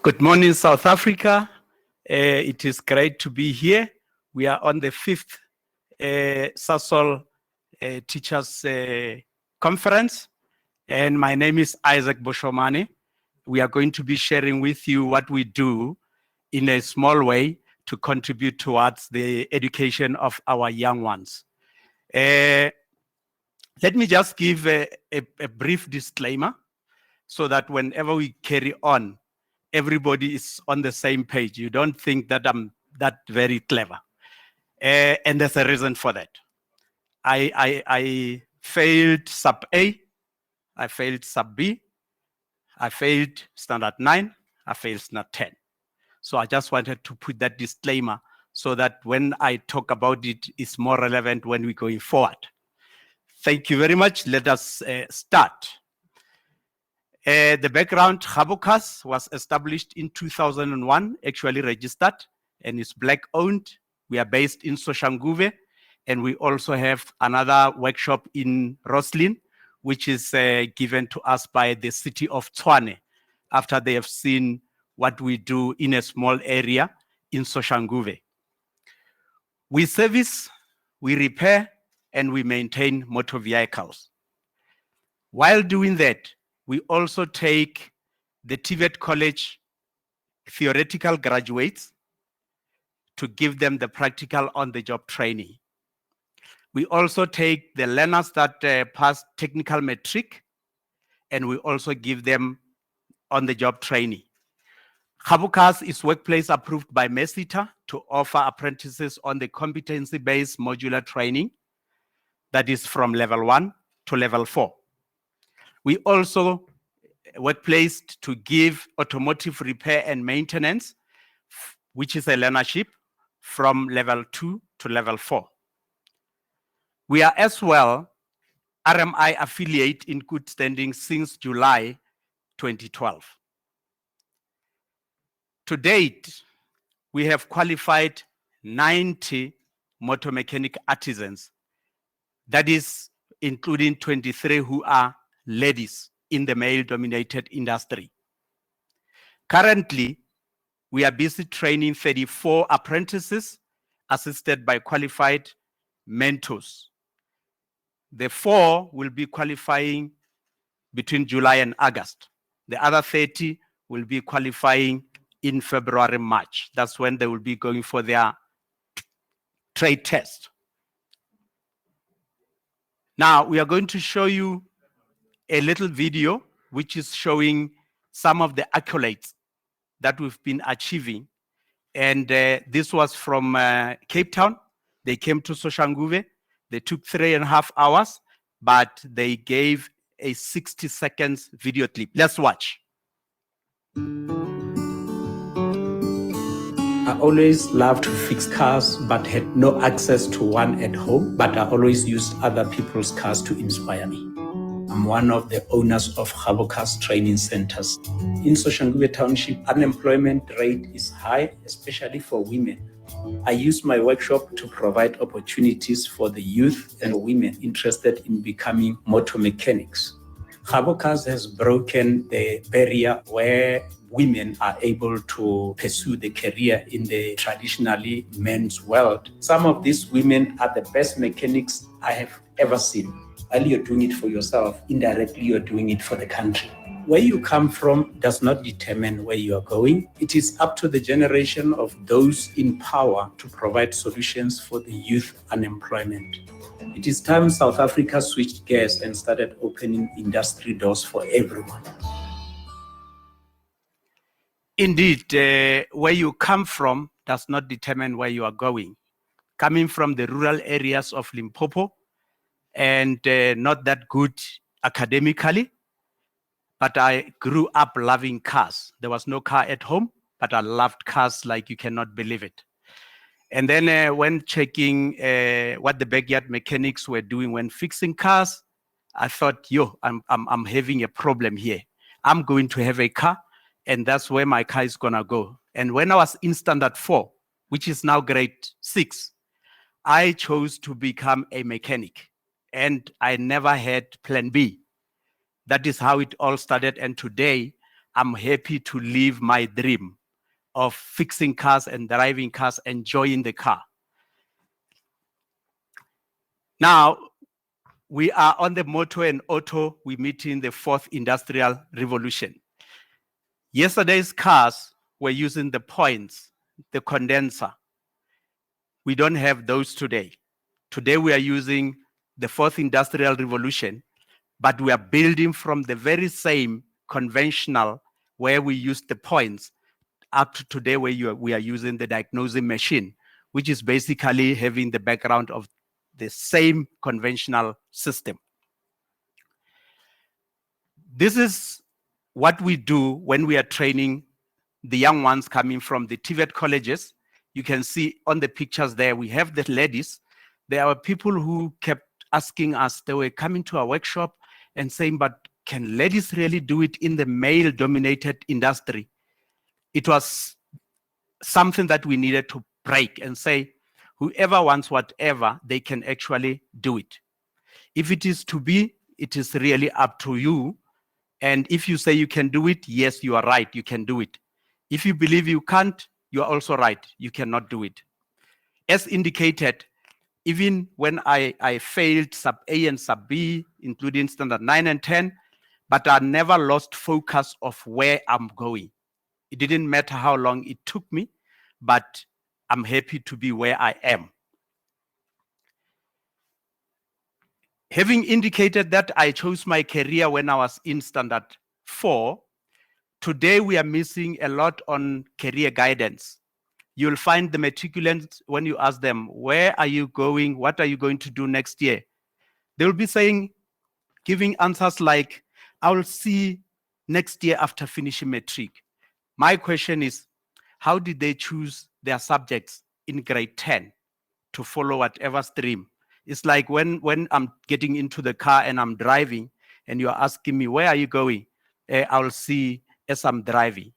Good morning, South Africa. It is great to be here. We are on the 5th Sasol Teachers Conference, and my name is Isaac Boshomane. We are going to be sharing with you what we do in a small way to contribute towards the education of our young ones. Let me just give a brief disclaimer so that whenever we carry on, everybody is on the same page. You don't think that I'm that very clever. And there's a reason for that. I failed sub A, I failed sub B, I failed standard 9, I failed standard 10. So I just wanted to put that disclaimer so that when I talk about it, it's more relevant when we're going forward. Thank you very much. Let us start. The background, Gabocas was established in 2001, actually registered, and is black-owned. We are based in Soshanguve, and we also have another workshop in Roslin, which is given to us by the city of Tshwane, after they have seen what we do in a small area in Soshanguve. We service, we repair, and we maintain motor vehicles. While doing that, we also take the TVET College theoretical graduates to give them the practical on-the-job training. We also take the learners that pass technical matric, and we also give them on-the-job training. Gabocas is workplace approved by MESITA to offer apprentices on the competency-based modular training that is from level 1 to level 4. We also were placed to give automotive repair and maintenance, which is a learnership from level 2 to level 4. We are as well RMI affiliate in good standing since July 2012. To date, we have qualified 90 motor mechanic artisans, that is including 23 who are ladies in the male-dominated industry. Currently, we are busy training 34 apprentices assisted by qualified mentors. The 4 will be qualifying between July and August. The other 30 will be qualifying in February, March. That's when they will be going for their trade test. Now, we are going to show you a little video which is showing some of the accolades that we've been achieving. And this was from Cape Town. They came to Soshanguve. They took 3.5 hours, but they gave a 60 seconds video clip. Let's watch. I always loved to fix cars, but had no access to one at home, but I always used other people's cars to inspire me. I'm one of the owners of Gabocas training centers. In Soshanguve Township, unemployment rate is high, especially for women. I use my workshop to provide opportunities for the youth and women interested in becoming motor mechanics. Cars has broken the barrier where women are able to pursue the career in the traditionally men's world. Some of these women are the best mechanics I have ever seen. While you're doing it for yourself, indirectly you're doing it for the country. Where you come from does not determine where you are going. It is up to the generation of those in power to provide solutions for the youth unemployment. It is time South Africa switched gears and started opening industry doors for everyone. Indeed, where you come from does not determine where you are going. Coming from the rural areas of Limpopo and not that good academically, but I grew up loving cars. There was no car at home, but I loved cars like you cannot believe it. And then when checking what the backyard mechanics were doing when fixing cars, I thought, I'm having a problem here. I'm going to have a car, and that's where my car is gonna go. And when I was in standard 4, which is now grade 6, I chose to become a mechanic, and I never had plan B. That is how it all started, and today I'm happy to live my dream of fixing cars and driving cars, enjoying the car. Now, we are on the motor and auto, we meet in the fourth industrial revolution. Yesterday's cars were using the points, the condenser. We don't have those today. Today we are using the fourth industrial revolution, but we are building from the very same conventional where we use the points up to today where we are using the diagnosing machine, which is basically having the background of the same conventional system. This is what we do when we are training the young ones coming from the TVET colleges. You can see on the pictures there, we have the ladies. There are people who kept asking us, they were coming to our workshop and saying, but can ladies really do it in the male-dominated industry? It was something that we needed to break and say, whoever wants whatever, they can actually do it. If it is to be, it is really up to you. And if you say you can do it, yes, you are right, you can do it. If you believe you can't, you are also right, you cannot do it. As indicated, even when I failed sub A and sub B, including standard 9 and 10, but I never lost focus of where I'm going. It didn't matter how long it took me, but I'm happy to be where I am. Having indicated that I chose my career when I was in standard 4, today we are missing a lot on career guidance. You'll find the matriculants, when you ask them, where are you going? What are you going to do next year? They'll be saying, giving answers like, I'll see next year after finishing matric. My question is, how did they choose their subjects in grade 10 to follow whatever stream? It's like when I'm getting into the car and I'm driving and you're asking me, where are you going? I'll see as I'm driving.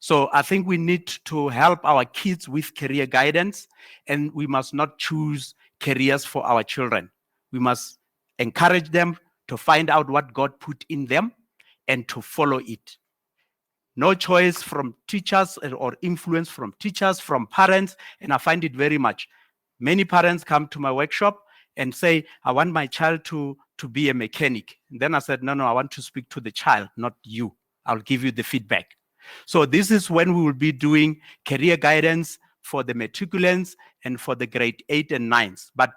So I think we need to help our kids with career guidance, and we must not choose careers for our children. We must encourage them to find out what God put in them and to follow it. No choice from teachers or influence from teachers, from parents, and I find it very much. Many parents come to my workshop and say, I want my child to be a mechanic. And then I said, no, I want to speak to the child, not you. I'll give you the feedback. So this is when we will be doing career guidance for the matriculants and for the grade 8 and 9s. But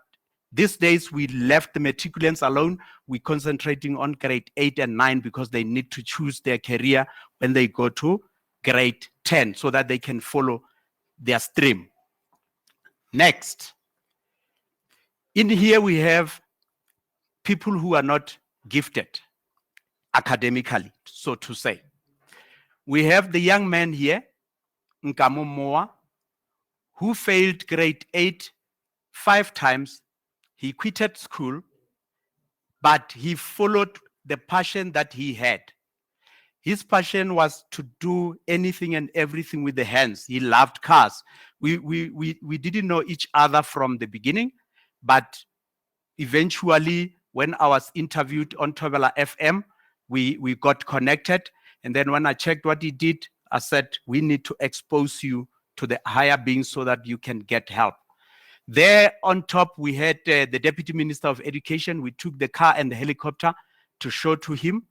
these days we left the matriculants alone. We're concentrating on grade 8 and 9 because they need to choose their career when they go to grade 10 so that they can follow their stream. Next. In here we have people who are not gifted academically, so to say. We have the young man here, Nkamo Moa, who failed grade 8 5 times. He quitted school, but he followed the passion that he had. His passion was to do anything and everything with the hands. He loved cars. We didn't know each other from the beginning, but eventually when I was interviewed on Thobela FM, we got connected. And then when I checked what he did, I said, we need to expose you to the higher beings so that you can get help. There on top, we had the Deputy Minister of Education. We took the car and the helicopter to show to him.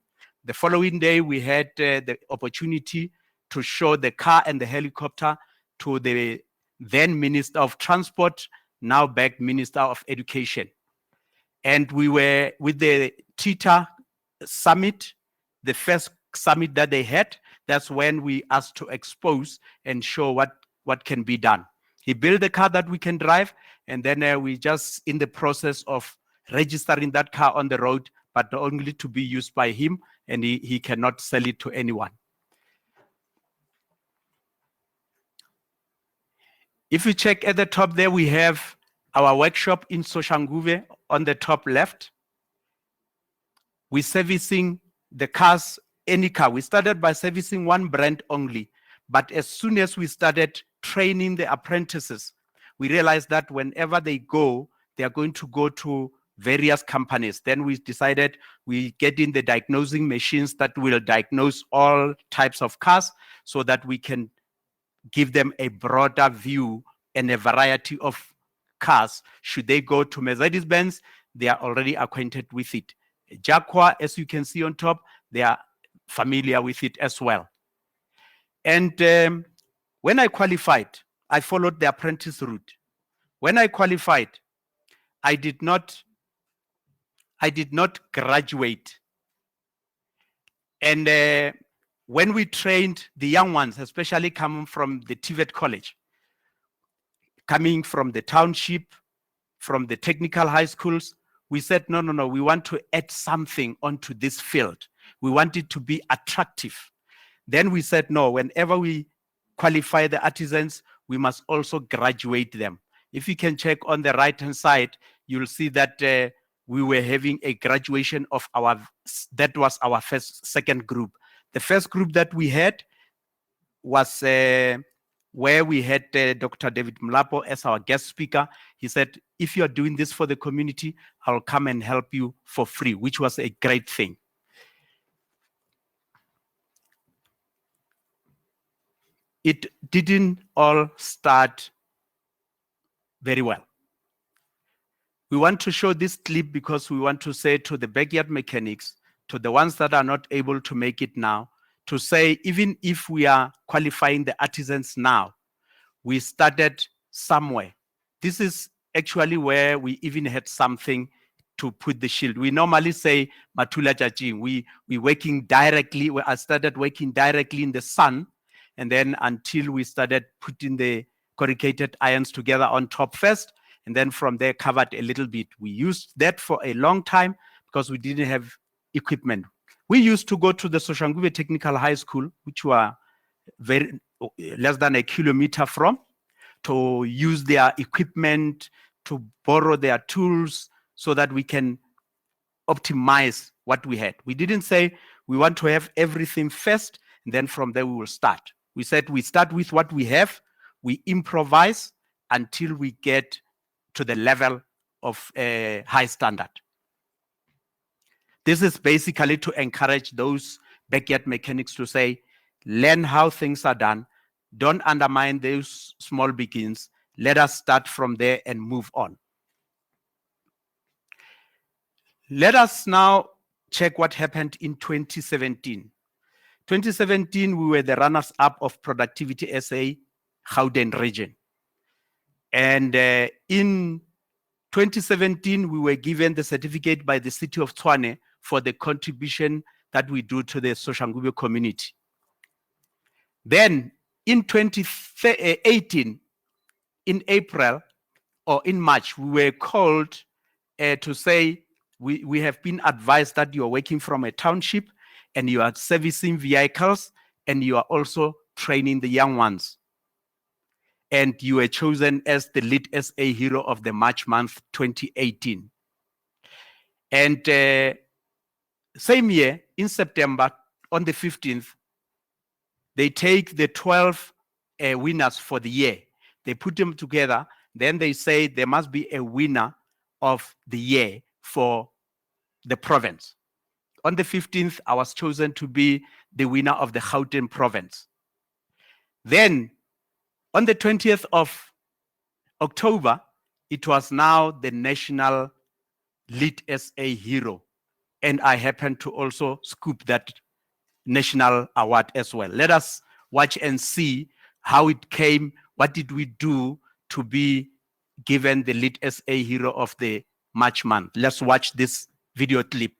The following day, we had the opportunity to show the car and the helicopter to the then Minister of Transport, now back Minister of Education. And we were with the TITA summit, the first summit that they had. That's when we asked to expose and show what can be done. He built a car that we can drive, and then we just in the process of registering that car on the road, but only to be used by him, and he cannot sell it to anyone. If you check at the top there, we have our workshop in Soshanguve on the top left. We're servicing the cars, any car. We started by servicing one brand only, but as soon as we started training the apprentices, we realized that whenever they go, they are going to go to various companies. Then we decided we get in the diagnosing machines that will diagnose all types of cars so that we can give them a broader view and a variety of cars. Should they go to Mercedes-Benz, they are already acquainted with it. Jaguar, as you can see on top, they are familiar with it as well. And when I qualified, I followed the apprentice route. When I qualified, I did not graduate. And when we trained the young ones, especially coming from the TVET college, coming from the township, from the technical high schools, we said, no, we want to add something onto this field. We want it to be attractive. Then we said, no, whenever we qualify the artisans, we must also graduate them. If you can check on the right-hand side, you'll see that we were having a graduation of that was our second group. The first group that we had was where we had Dr. David Mlapo as our guest speaker. He said, if you're doing this for the community, I'll come and help you for free, which was a great thing. It didn't all start very well. We want to show this clip because we want to say to the backyard mechanics, to the ones that are not able to make it now, to say, even if we are qualifying the artisans now, we started somewhere. This is actually where we even had something to put the shield. We normally say, Matula Jajing, we working directly, I started working directly in the sun, and then until we started putting the corrugated irons together on top first, and then from there covered a little bit. We used that for a long time because we didn't have equipment. We used to go to the Soshanguve Technical High School, which were less than a kilometer from, to use their equipment, to borrow their tools so that we can optimize what we had. We didn't say we want to have everything first, and then from there we will start. We said we start with what we have, we improvise until we get to the level of a high standard. This is basically to encourage those backyard mechanics to say, learn how things are done. Don't undermine those small beginnings. Let us start from there and move on. Let us now check what happened in 2017. 2017, we were the runners-up of Productivity SA Gauteng region. And in 2017, we were given the certificate by the city of Tshwane for the contribution that we do to the Soshanguve community. Then in 2018, in April or in March, we were called to say, we have been advised that you are working from a township and you are servicing vehicles and you are also training the young ones. And you were chosen as the lead SA hero of the March month 2018. And same year, in September, on the 15th, they take the 12 winners for the year. They put them together. Then they say there must be a winner of the year for the province. On the 15th, I was chosen to be the winner of the Gauteng province. Then, on the 20th of October, it was now the National Lead SA Hero. And I happened to also scoop that national award as well. Let us watch and see how it came. What did we do to be given the Lead SA Hero of the March month? Let's watch this video clip.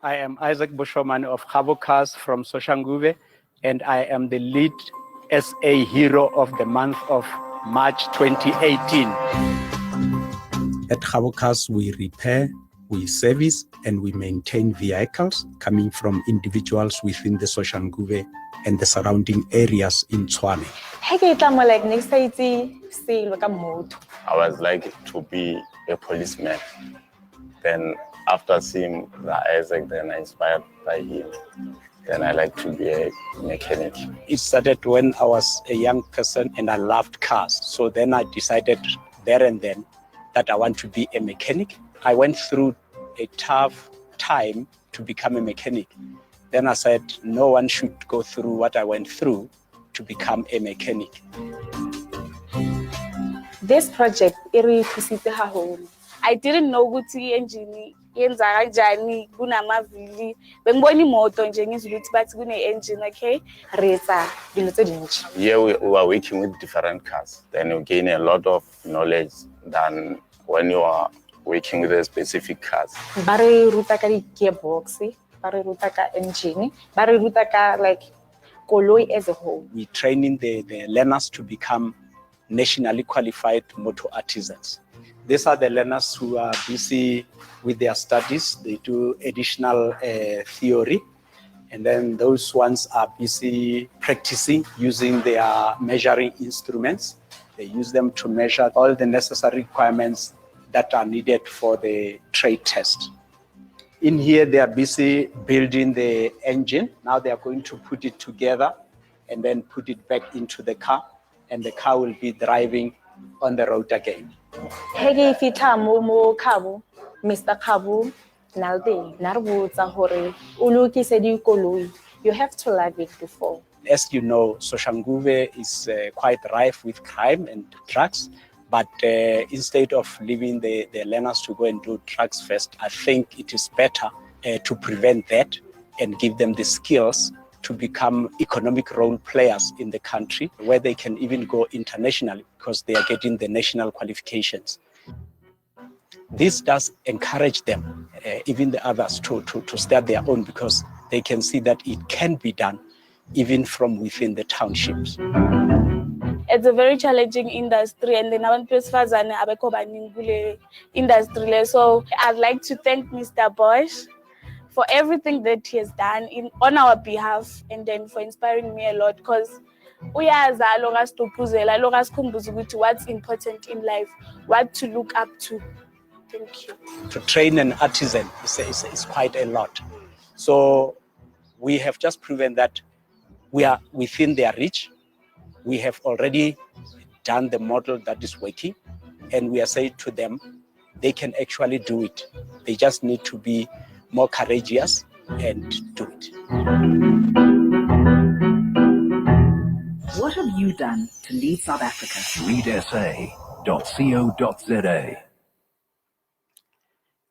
I am Isaac Boshomane of Gabokas from Soshanguve, and I am the Lead SA Hero of the month of March 2018. At Gabokas, we repair, we service, and we maintain vehicles coming from individuals within the Soshanguve and the surrounding areas in Tshwane. I was like to be a policeman. Then after seeing Isaac, then I inspired by him. Then I like to be a mechanic. It started when I was a young person and I loved cars. So then I decided there and then that I want to be a mechanic. I went through a tough time to become a mechanic. Then I said, no one should go through what I went through to become a mechanic. This project, I didn't know what the engine yenza kanjani kunamavili bengibona imoto nje ngizukuthi bathi kune engine okay reza dilotse dinji. Here we are working with different cars, then you gain a lot of knowledge than when you are working with a specific cars. Bare ruta ka di gearbox, bare ruta ka engine, bare ruta ka like koloi as a whole. We training the learners to become nationally qualified motor artisans. These are the learners who are busy with their studies. They do additional theory. And then those ones are busy practicing using their measuring instruments. They use them to measure all the necessary requirements that are needed for the trade test. In here, they are busy building the engine. Now they are going to put it together and then put it back into the car. And the car will be driving on the road again. Hege fita mo Kabo, Mr. Kabo, nalde narbuza hore uluki sedi koloi. You have to love it before. As you know, Soshanguve is quite rife with crime and drugs. But instead of leaving the learners to go and do drugs first, I think it is better to prevent that and give them the skills to become economic role players in the country, where they can even go internationally because they are getting the national qualifications. This does encourage them, even the others, to start their own because they can see that it can be done even from within the townships. It's a very challenging industry, and then industry. So I'd like to thank Mr. Bosch for everything that he has done on our behalf, and then for inspiring me a lot because what's important in life, what to look up to. Thank you. To train an artisan is quite a lot. So we have just proven that we are within their reach. We have already done the model that is working, and we are saying to them, they can actually do it. They just need to be more courageous and do it. What have you done to lead South Africa? leadsa.co.za.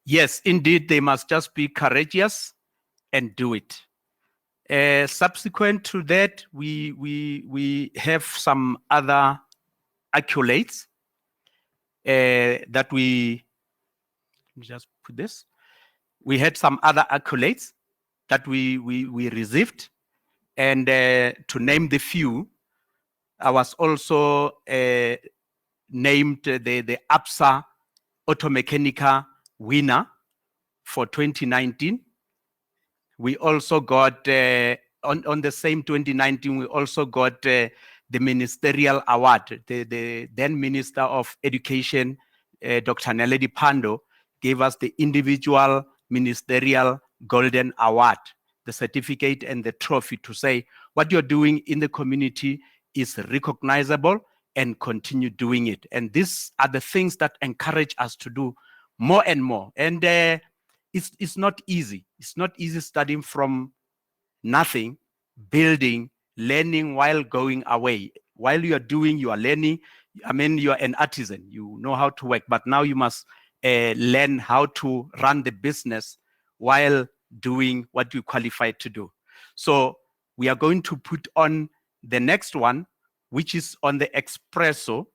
Yes, indeed, they must just be courageous and do it. Subsequent to that, we have some other accolades that we just put this. We had some other accolades that we received, and to name the few, I was also named the APSA Automechanica winner for 2019. We also got, on the same 2019, we also got the ministerial award. The then Minister of Education, Dr. Naledi Pandor, gave us the individual ministerial golden award, the certificate and the trophy to say what you're doing in the community is recognizable and continue doing it. And these are the things that encourage us to do more and more. And it's not easy. It's not easy studying from nothing, building, learning while going away. While you are doing, you are learning. I mean, you are an artisan. You know how to work, but now you must learn how to run the business while doing what you qualified to do. So we are going to put on the next one, which is on the espresso.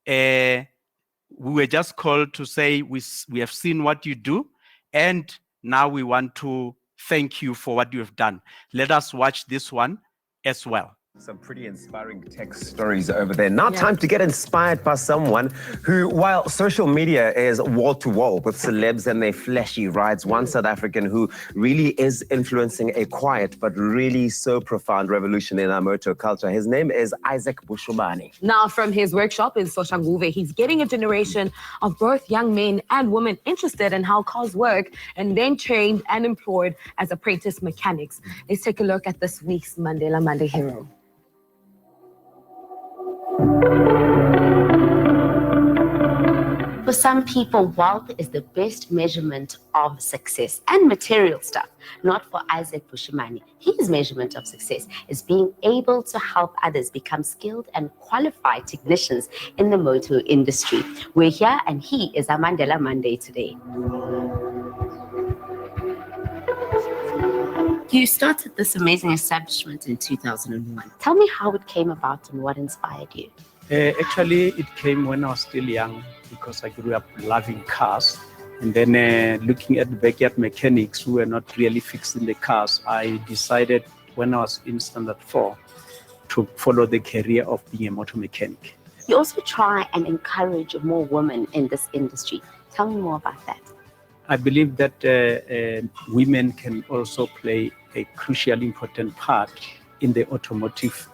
We were just called to say we have seen what you do, and now we want to thank you for what you have done. Let us watch this one as well. Some pretty inspiring tech stories over there. Now time to get inspired by someone who, while social media is wall-to-wall with celebs and their flashy rides, one South African who really is influencing a quiet but really so profound revolution in our motor culture. His name is Isaac Boshomane. Now from his workshop in Soshanguve, he's getting a generation of both young men and women interested in how cars work and then trained and employed as apprentice mechanics. Let's take a look at this week's Mandela Monday Hero. For some people, wealth is the best measurement of success and material stuff. Not for Isaac Boshomane. His measurement of success is being able to help others become skilled and qualified technicians in the motor industry. We're here and he is our Mandela Monday today. You started this amazing establishment in 2001. Tell me how it came about and what inspired you. Actually, it came when I was still young because I grew up loving cars. And then looking at the backyard mechanics who were not really fixing the cars, I decided when I was in standard 4 to follow the career of being a motor mechanic. You also try and encourage more women in this industry. Tell me more about that. I believe that women can also play a crucially important part in the automotive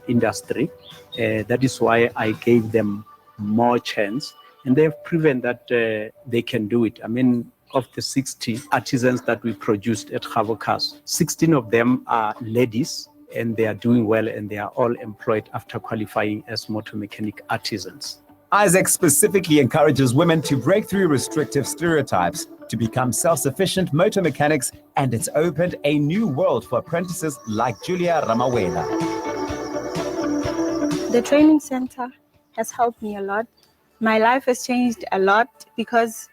industry. That is why I gave them more chance, and they have proven that they can do it. I mean, of the 60 artisans that we produced at Gavo Cars, 16 of them are ladies, and they are doing well, and they are all employed after qualifying as motor mechanic artisans. Isaac specifically encourages women to break through restrictive stereotypes, to become self-sufficient motor mechanics, and it's opened a new world for apprentices like Julia Ramawela. The training center has helped me a lot. My life has changed a lot because,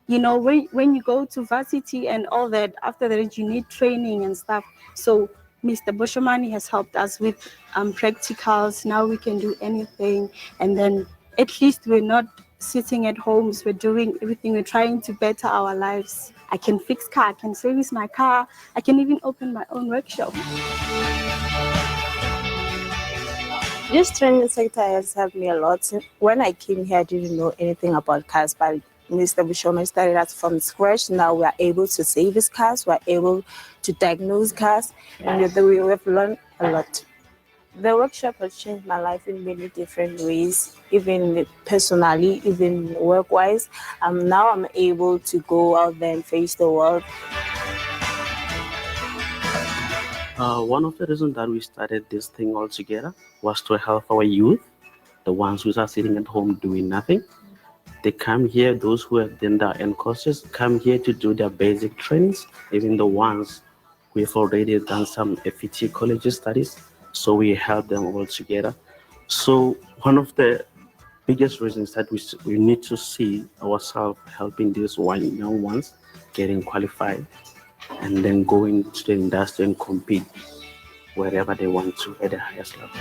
you know, when you go to varsity and all that, after that you need training and stuff. So Mr. Boshomane has helped us with practicals. Now we can do anything, and then at least we're not sitting at homes, we're doing everything, we're trying to better our lives. I can fix car, I can service my car, I can even open my own workshop. This training sector has helped me a lot. When I came here, I didn't know anything about cars, but Mr. Boshomane started us from scratch. Now we are able to service cars, we are able to diagnose cars, and we have learned a lot. The workshop has changed my life in many different ways, even personally, even work-wise. Now I'm able to go out there and face the world. One of the reasons that we started this thing all together was to help our youth, the ones who are sitting at home doing nothing. They come here, those who have done their end courses, come here to do their basic trainings, even the ones who have already done some FET college studies. So we help them all together. So one of the biggest reasons that we need to see ourselves helping these young ones getting qualified and then going to the industry and compete wherever they want to at the highest level.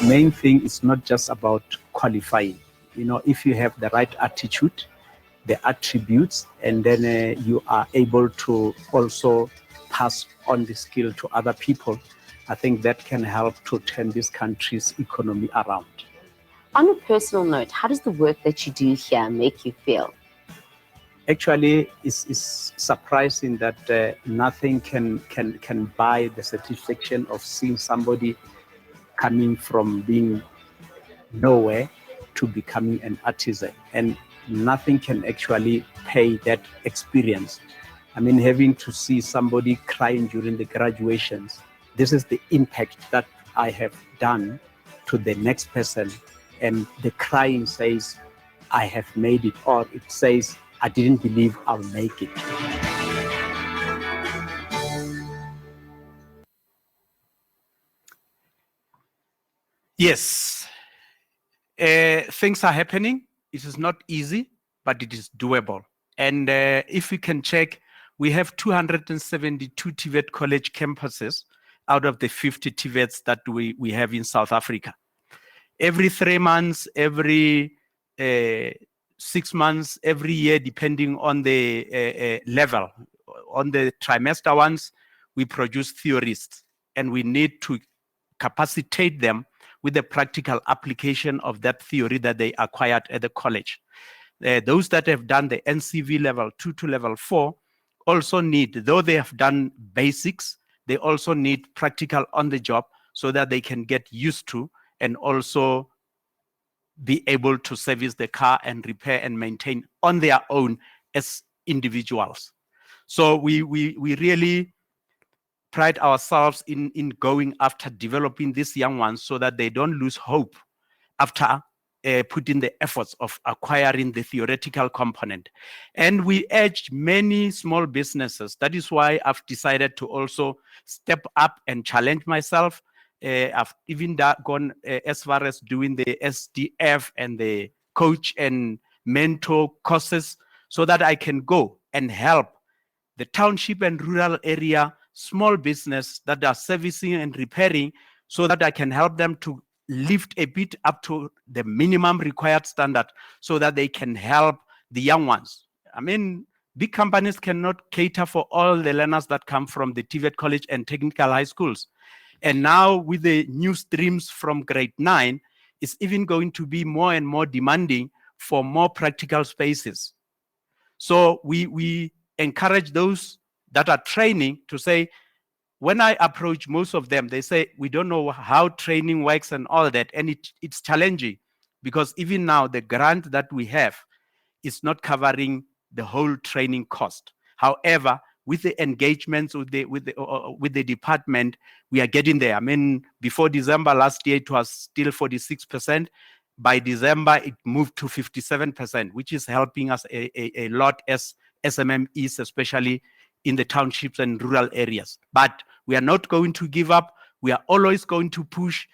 Main thing is not just about qualifying. You know, if you have the right attitude, the attributes, and then you are able to also pass on the skill to other people, I think that can help to turn this country's economy around. On a personal note, how does the work that you do here make you feel? Actually, it's surprising that nothing can buy the satisfaction of seeing somebody coming from being nowhere to becoming an artisan, and nothing can actually pay that experience. I mean, having to see somebody crying during the graduations, this is the impact that I have done to the next person. And the crying says, I have made it, or it says, I didn't believe I'll make it. Yes, things are happening. It is not easy, but it is doable. And if we can check, we have 272 TVET college campuses out of the 50 TVETs that we have in South Africa. Every 3 months, every 6 months, every year, depending on the level. On the trimester ones, we produce theorists, and we need to capacitate them with the practical application of that theory that they acquired at the college. Those that have done the NCV level 2 to level 4 also need, though they have done basics, they also need practical on the job so that they can get used to and also be able to service the car and repair and maintain on their own as individuals. So we really pride ourselves in going after developing these young ones so that they don't lose hope after putting the efforts of acquiring the theoretical component. And we urge many small businesses. That is why I've decided to also step up and challenge myself. I've even gone as far as doing the SDF and the coach and mentor courses so that I can go and help the township and rural area small business that are servicing and repairing so that I can help them to lift a bit up to the minimum required standard so that they can help the young ones. I mean, big companies cannot cater for all the learners that come from the TVET college and technical high schools. And now with the new streams from grade 9, it's even going to be more and more demanding for more practical spaces. So we encourage those that are training to say, when I approach most of them, they say, we don't know how training works and all that. And it's challenging because even now the grant that we have is not covering the whole training cost. However, with the engagements with the department, we are getting there. I mean, before December last year, it was still 46%. By December, it moved to 57%, which is helping us a lot as SMMEs, especially in the townships and rural areas. But we are not going to give up. We are always going to push.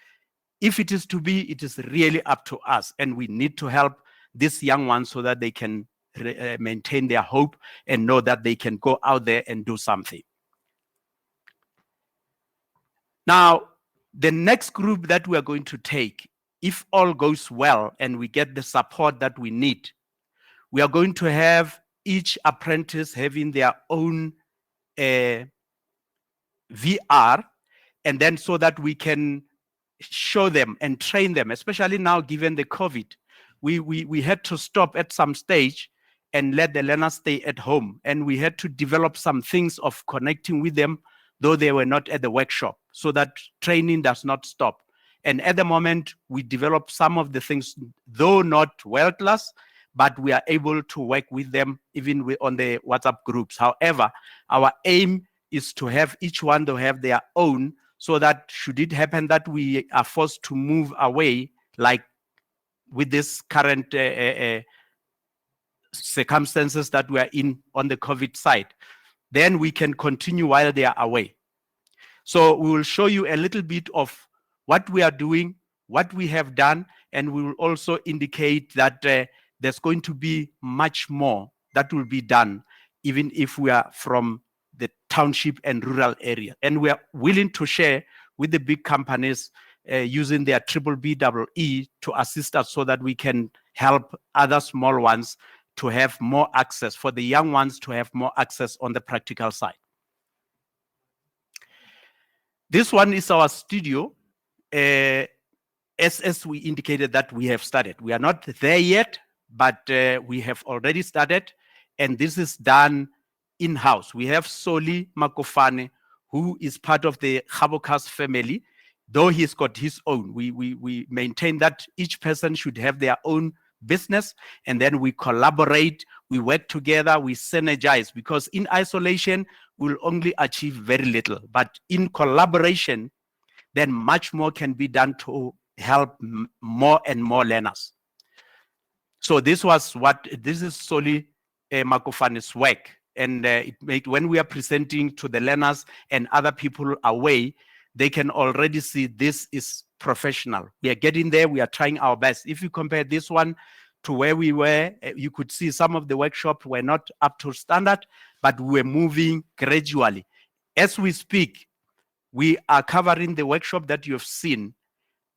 If it is to be, it is really up to us. And we need to help these young ones so that they can maintain their hope and know that they can go out there and do something. Now, the next group that we are going to take, if all goes well and we get the support that we need, we are going to have each apprentice having their own VR, and then so that we can show them and train them, especially now given the COVID. We had to stop at some stage and let the learners stay at home. And we had to develop some things of connecting with them, though they were not at the workshop, so that training does not stop. And at the moment, we develop some of the things, though not world class, but we are able to work with them even on the WhatsApp groups. However, our aim is to have each one to have their own, so that should it happen that we are forced to move away, like with this current circumstances that we are in on the COVID side, then we can continue while they are away. So we will show you a little bit of what we are doing, what we have done, and we will also indicate that there's going to be much more that will be done, even if we are from the township and rural area. And we are willing to share with the big companies using their BBBEE to assist us so that we can help other small ones to have more access, for the young ones to have more access on the practical side. This one is our studio. As we indicated that we have started. We are not there yet, but we have already started, and this is done in-house. We have Soli Makofane, who is part of the Chabokas family, though he's got his own. We maintain that each person should have their own business, and then we collaborate, we work together, we synergize, because in isolation, we'll only achieve very little. But in collaboration, then much more can be done to help more and more learners. So this is Soli Makofane's work. And when we are presenting to the learners and other people away, they can already see this is professional. We are getting there. We are trying our best. If you compare this one to where we were, you could see some of the workshops were not up to standard, but we were moving gradually. As we speak, we are covering the workshop that you have seen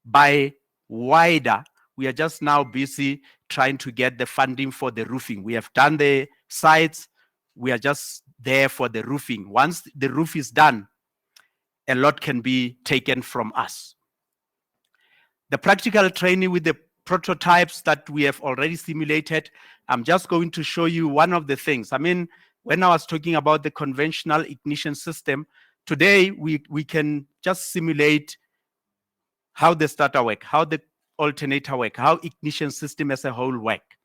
by wider. We are just now busy trying to get the funding for the roofing. We have done the sites. We are just there for the roofing. Once the roof is done, a lot can be taken from us. The practical training with the prototypes that we have already simulated, I'm just going to show you one of the things. I mean, when I was talking about the conventional ignition system, today we can just simulate how the starter work, how the alternator work, how ignition system as a whole work.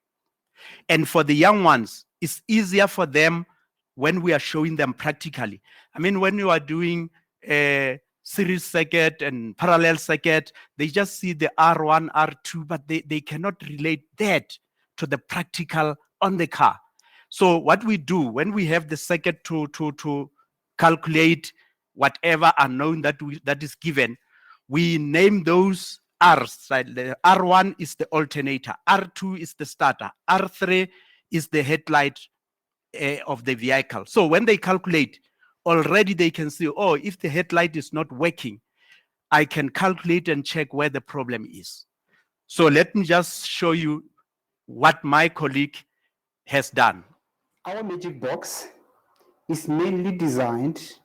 And for the young ones, it's easier for them when we are showing them practically. I mean, when you are doing a series circuit and parallel circuit, they just see the R1, R2, but they cannot relate that to the practical on the car. So what we do when we have the circuit to calculate whatever unknown that is given, we name those R's. Right? The R1 is the alternator, R2 is the starter, R3 is the headlight of the vehicle. So when they calculate, already they can see, oh, if the headlight is not working, I can calculate and check where the problem is. So let me just show you what my colleague has done. Our magic box is mainly designed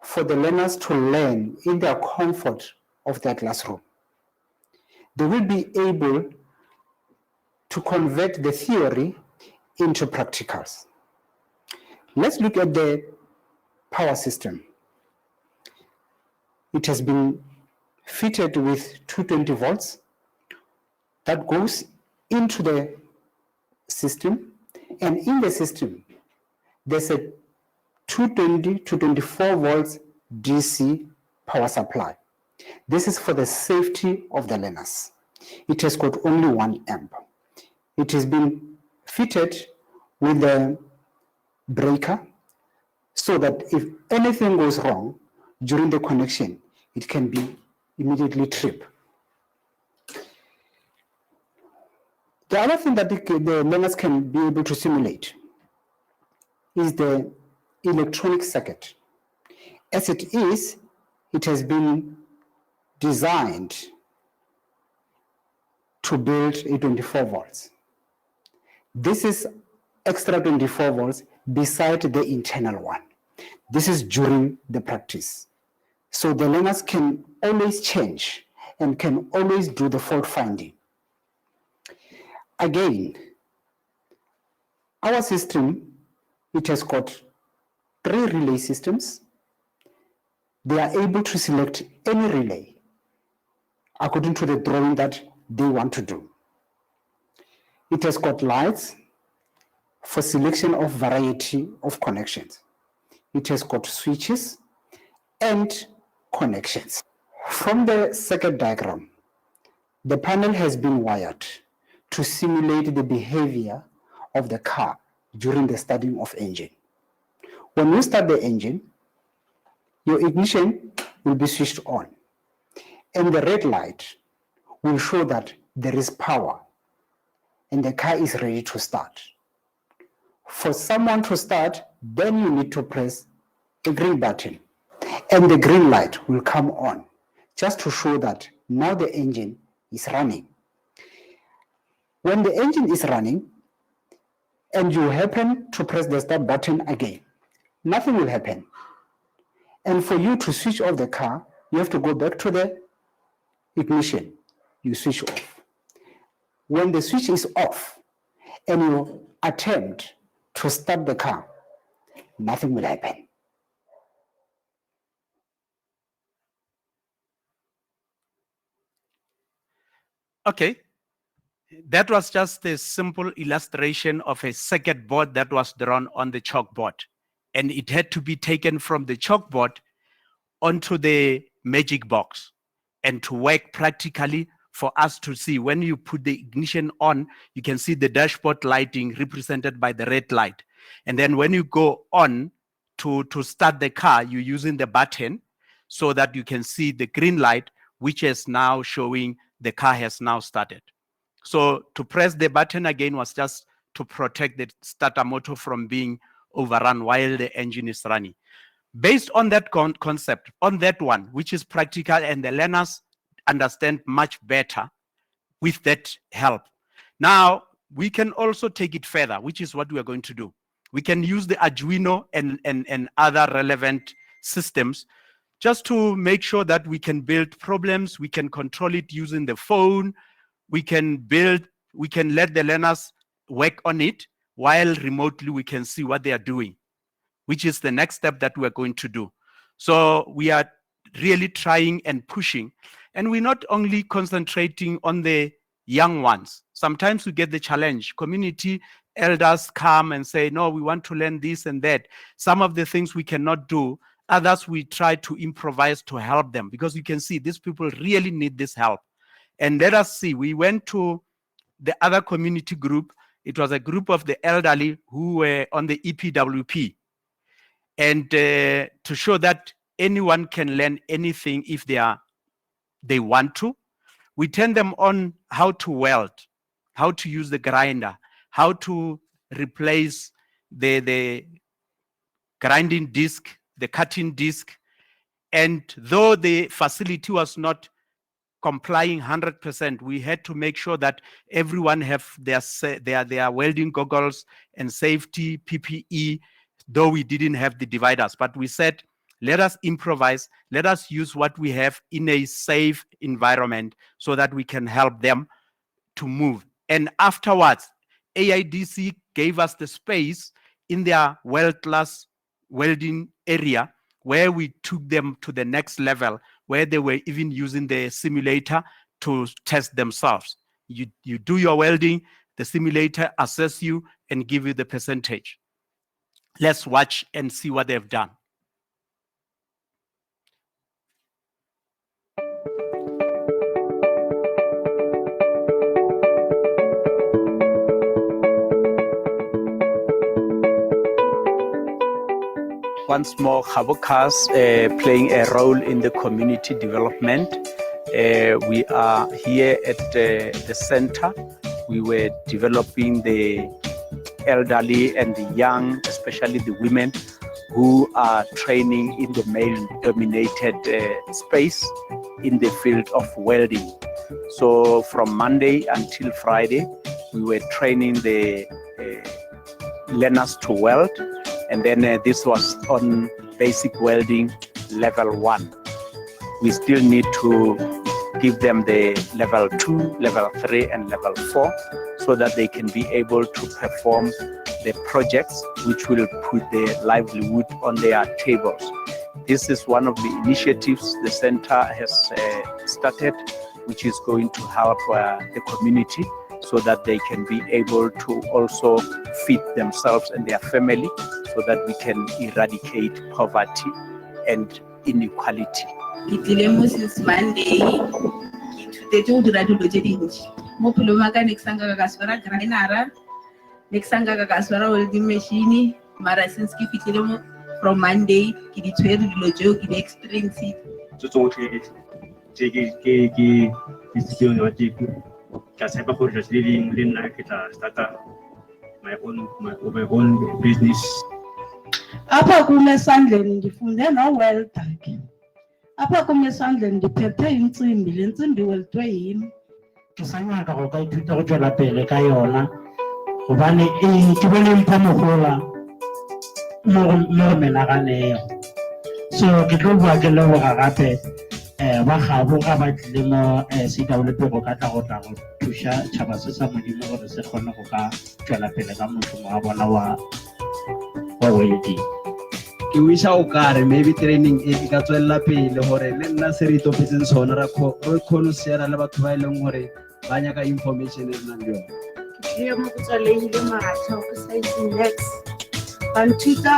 for the learners to learn in their comfort of their classroom. They will be able to convert the theory into practicals. Let's look at the power system. It has been fitted with 220 volts that goes into the system, and in the system there's a 220 to 24 volts DC power supply. This is for the safety of the learners. It has got only 1 amp. It has been fitted with a breaker so that if anything goes wrong during the connection, it can be immediately tripped. The other thing that the learners can be able to simulate is the electronic circuit. As it is, it has been designed to build a 24 volts. This is extra 24 volts beside the internal one. This is during the practice. So the learners can always change and can always do the fault finding. Again, our system, it has got 3 relay systems. They are able to select any relay according to the drawing that they want to do. It has got lights for selection of variety of connections. It has got switches and connections. From the circuit diagram, the panel has been wired to simulate the behavior of the car during the starting of engine. When you start the engine, your ignition will be switched on, and the red light will show that there is power and the car is ready to start. For someone to start, then you need to press the green button, and the green light will come on just to show that now the engine is running. When the engine is running and you happen to press the start button again, nothing will happen. And for you to switch off the car, you have to go back to the ignition. You switch off. When the switch is off and you attempt to start the car, nothing will happen. Okay. That was just a simple illustration of a circuit board that was drawn on the chalkboard. And it had to be taken from the chalkboard onto the magic box and to work practically for us to see. When you put the ignition on, you can see the dashboard lighting represented by the red light. And then when you go on to start the car, you're using the button so that you can see the green light, which is now showing the car has now started. So to press the button again was just to protect the starter motor from being overrun while the engine is running. Based on that concept, on that one, which is practical and the learners understand much better with that help. Now, we can also take it further, which is what we are going to do. We can use the Arduino and other relevant systems just to make sure that we can build problems, we can control it using the phone, we can let the learners work on it while remotely we can see what they are doing, which is the next step that we're going to do. So we are really trying and pushing, and we're not only concentrating on the young ones. Sometimes we get the challenge. Community elders come and say, no, we want to learn this and that. Some of the things we cannot do. Others we try to improvise to help them, because you can see these people really need this help. And let us see, we went to the other community group. It was a group of the elderly who were on the EPWP. And to show that anyone can learn anything if they want to, we turn them on how to weld, how to use the grinder, how to replace the grinding disc, the cutting disc. And though the facility was not complying 100%, we had to make sure that everyone have their welding goggles and safety PPE, though we didn't have the dividers. But we said, let us improvise, let us use what we have in a safe environment so that we can help them to move. And afterwards, AIDC gave us the space in their world-class welding area where we took them to the next level, where they were even using the simulator to test themselves. You do your welding, the simulator assess you and give you the percentage. Let's watch and see what they've done. Once more, Habokas playing a role in the community development. We are here at the center. We were developing the elderly and the young, especially the women who are training in the male-dominated space in the field of welding. So from Monday until Friday, we were training the learners to weld. And then this was on basic welding level 1. We still need to give them the level 2, level 3, and level 4 so that they can be able to perform the projects which will put their livelihood on their tables. This is one of the initiatives the center has started, which is going to help the community so that they can be able to also feed themselves and their family, so that we can eradicate poverty and inequality. Since Monday, welding machine, from Monday, experience my own business. Apa kumesandleni ndifunde no welda ke. Apa kumesandleni ndiphethe intsimbi, le ntsimbi weldwe yini. Ke sanyaka go ka ithuta go tswela pele ka yona. Gobane ke bone mpha mogola mo menaganeyo. So ke tlo bua ke leboga gape ba gabo ga ba tlile mo CWP go ka tla go thuša tšhaba se sa modimo gore se kgone go ka tswela pele ka mošomo wa bona wa welding. Ke wisha o kare maybe training e ka tswela pele gore le nna se re itopetseng sona ra kgone share le batho ba ileng gore ba nyaka information e nang le yona. Ke mo go tsalehile maratha go sa itse next banthuta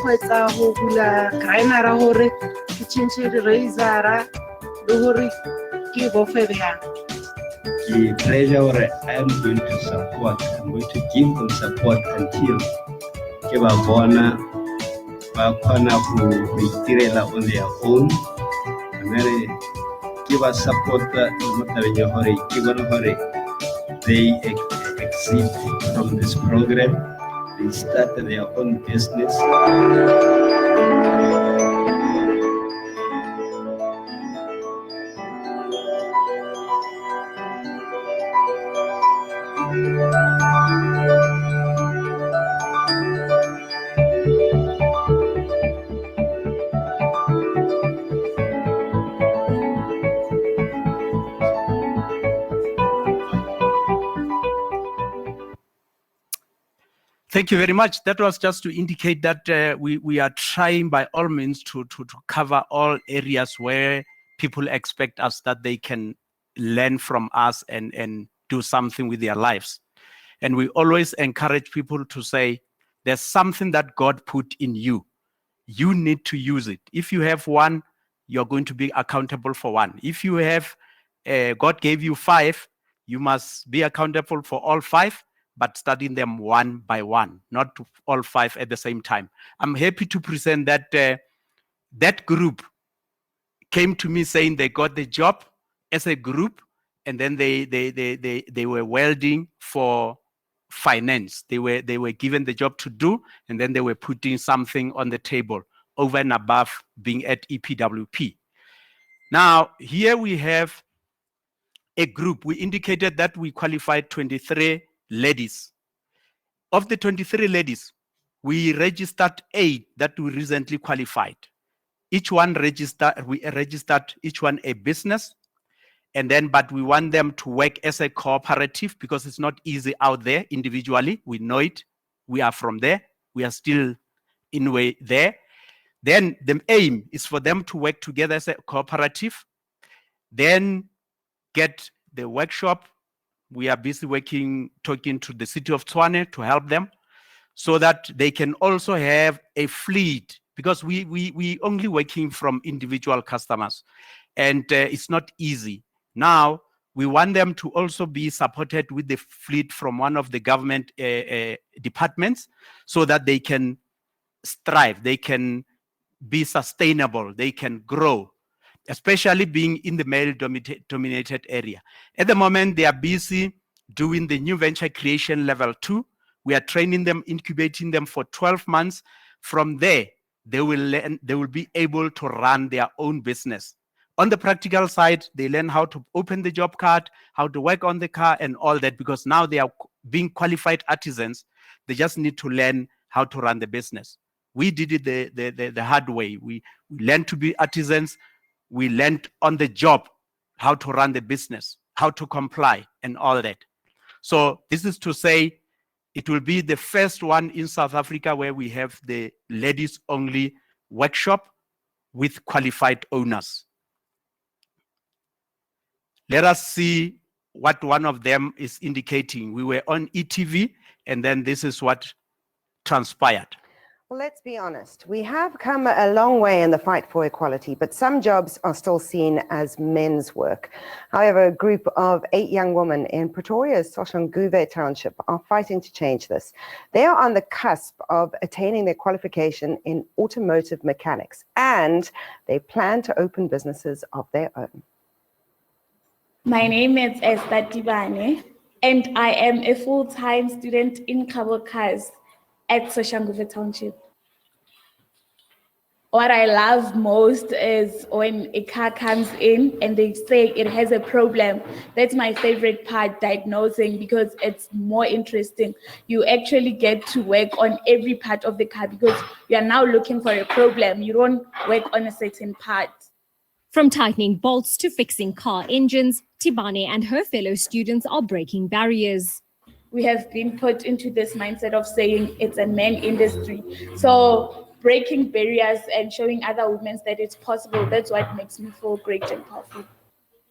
go etsa go bula grinder gore ke change the razor le gore ke bofe bjang. The treasure I am going to support, I'm going to give them support until ke ba bona ba khona go itirela on their own mme ke ba supporta mo tabeng ya gore ke bona gore they exit from this program. They started their own business. Thank you very much. That was just to indicate that we are trying by all means to cover all areas where people expect us that they can learn from us and do something with their lives. And we always encourage people to say, there's something that God put in you. You need to use it. If you have one, you're going to be accountable for one. If you have, God gave you 5, you must be accountable for all 5. But studying them one by one, not all 5 at the same time. I'm happy to present that that group came to me saying they got the job as a group, and then they were welding for finance. They were given the job to do, and then they were putting something on the table over and above being at EPWP. Now, here we have a group. We indicated that we qualified 23 ladies. Of the 23 ladies, we registered 8 that we recently qualified. We registered each one a business, and then, but we want them to work as a cooperative because it's not easy out there individually. We know it. We are from there. We are still in a way there. Then the aim is for them to work together as a cooperative, then get the workshop. We are busy talking to the city of Tshwane to help them so that they can also have a fleet, because we only working from individual customers, and it's not easy. Now, we want them to also be supported with the fleet from one of the government departments so that they can strive, they can be sustainable, they can grow, especially being in the male-dominated area. At the moment, they are busy doing the new venture creation level 2. We are training them, incubating them for 12 months. From there, they will be able to run their own business. On the practical side, they learn how to open the job card, how to work on the car and all that, because now they are being qualified artisans. They just need to learn how to run the business. We did it the hard way. We learned to be artisans. We learned on the job how to run the business, how to comply and all that. So this is to say it will be the first one in South Africa where we have the ladies only workshop with qualified owners. Let us see what one of them is indicating. We were on ETV, and then this is what transpired. Well, let's be honest. We have come a long way in the fight for equality, but some jobs are still seen as men's work. However, a group of 8 young women in Pretoria's Soshanguve township are fighting to change this. They are on the cusp of attaining their qualification in automotive mechanics, and they plan to open businesses of their own. My name is Esther Tibane, and I am a full-time student in Kabokaz at Soshanguve Township. What I love most is when a car comes in and they say it has a problem. That's my favorite part, diagnosing, because it's more interesting. You actually get to work on every part of the car because you are now looking for a problem. You don't work on a certain part. From tightening bolts to fixing car engines, Tibane and her fellow students are breaking barriers. We have been put into this mindset of saying it's a man industry. So breaking barriers and showing other women that it's possible, that's what makes me feel great and powerful.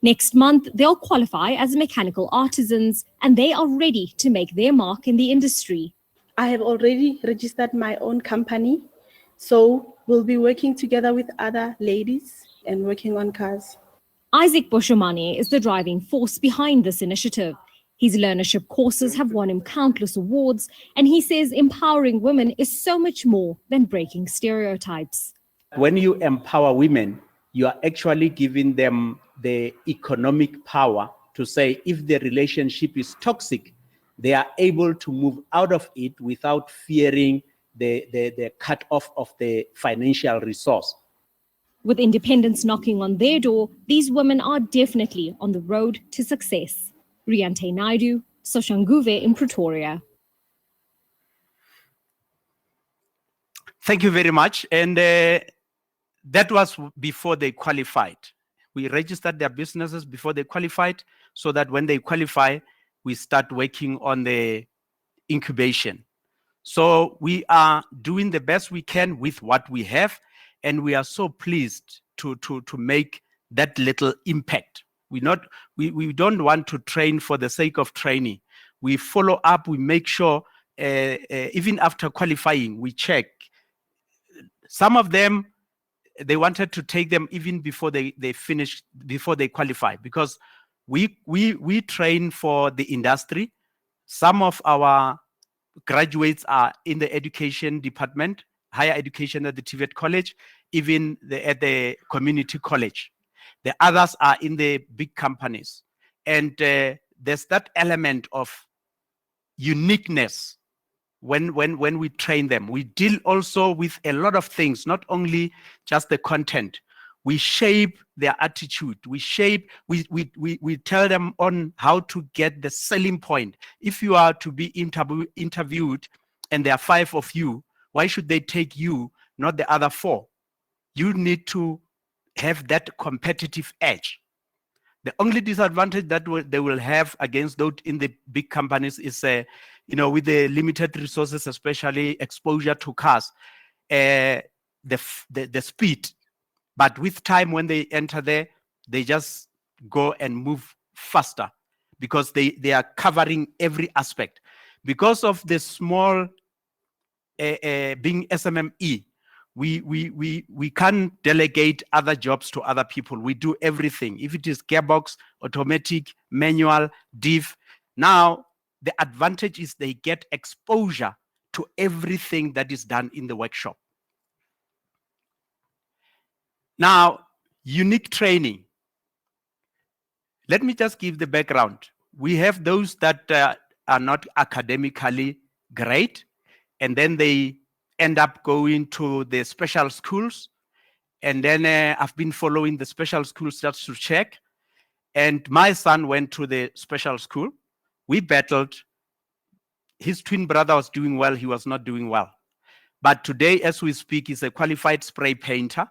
Next month, they'll qualify as mechanical artisans, and they are ready to make their mark in the industry. I have already registered my own company, so we'll be working together with other ladies and working on cars. Isaac Boshomane is the driving force behind this initiative. His learnership courses have won him countless awards, and he says empowering women is so much more than breaking stereotypes. When you empower women, you are actually giving them the economic power to say if the relationship is toxic, they are able to move out of it without fearing the cut off of the financial resource. With independence knocking on their door, these women are definitely on the road to success. Riante Naidu, Soshanguve in Pretoria. Thank you very much. And that was before they qualified. We registered their businesses before they qualified, so that when they qualify, we start working on the incubation. So we are doing the best we can with what we have, and we are so pleased to make that little impact. We don't want to train for the sake of training. We follow up, we make sure, even after qualifying, we check. Some of them, they wanted to take them even before they finished, before they qualify, because we train for the industry. Some of our graduates are in the education department, higher education at the TVET college, even at the community college. The others are in the big companies. And there's that element of uniqueness when we train them. We deal also with a lot of things, not only just the content. We shape their attitude. We tell them on how to get the selling point. If you are to be interviewed and there are 5 of you, why should they take you, not the other 4? You need to have that competitive edge. The only disadvantage that they will have against those in the big companies is, with the limited resources, especially exposure to cars, the speed. But with time, when they enter there, they just go and move faster because they are covering every aspect. Because of the small being SMME, we can't delegate other jobs to other people. We do everything. If it is gearbox, automatic, manual, diff. Now, the advantage is they get exposure to everything that is done in the workshop. Now, unique training. Let me just give the background. We have those that are not academically great, and then they end up going to the special schools. And then I've been following the special schools just to check. And my son went to the special school. We battled. His twin brother was doing well. He was not doing well. But today, as we speak, he's a qualified spray painter.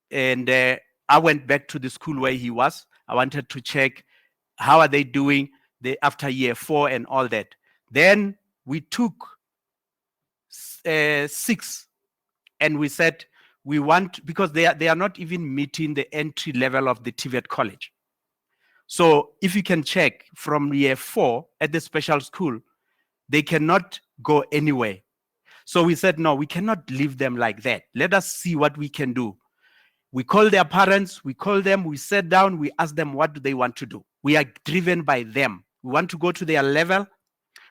And I went back to the school where he was. I wanted to check how are they doing after year 4 and all that. Then we took 6 and we said we want, because they are not even meeting the entry level of the TVET college. So if you can check from year 4 at the special school, they cannot go anywhere. So we said, no, we cannot leave them like that. Let us see what we can do. We call their parents, we call them, we sit down, we ask them what do they want to do. We are driven by them. We want to go to their level.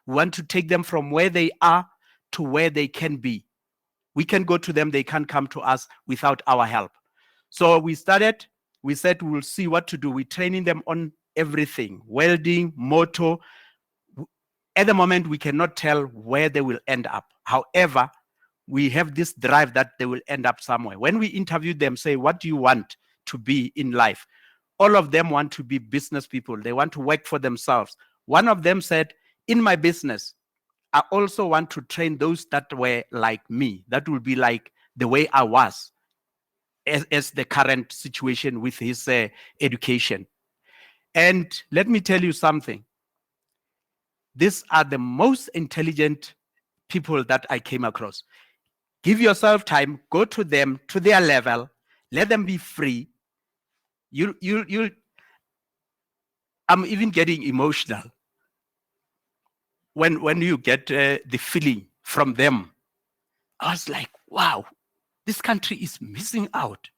We want to take them from where they are to where they can be. We can go to them, they can't come to us without our help. So we started, we said we will see what to do. We're training them on everything, welding, motor. At the moment, we cannot tell where they will end up. However, we have this drive that they will end up somewhere. When we interview them, say, what do you want to be in life? All of them want to be business people. They want to work for themselves. One of them said, in my business, I also want to train those that were like me. That will be like the way I was as the current situation with his education. And let me tell you something. These are the most intelligent people that I came across. Give yourself time, go to them, to their level, let them be free. I'm even getting emotional when you get the feeling from them. I was like, wow, this country is missing out.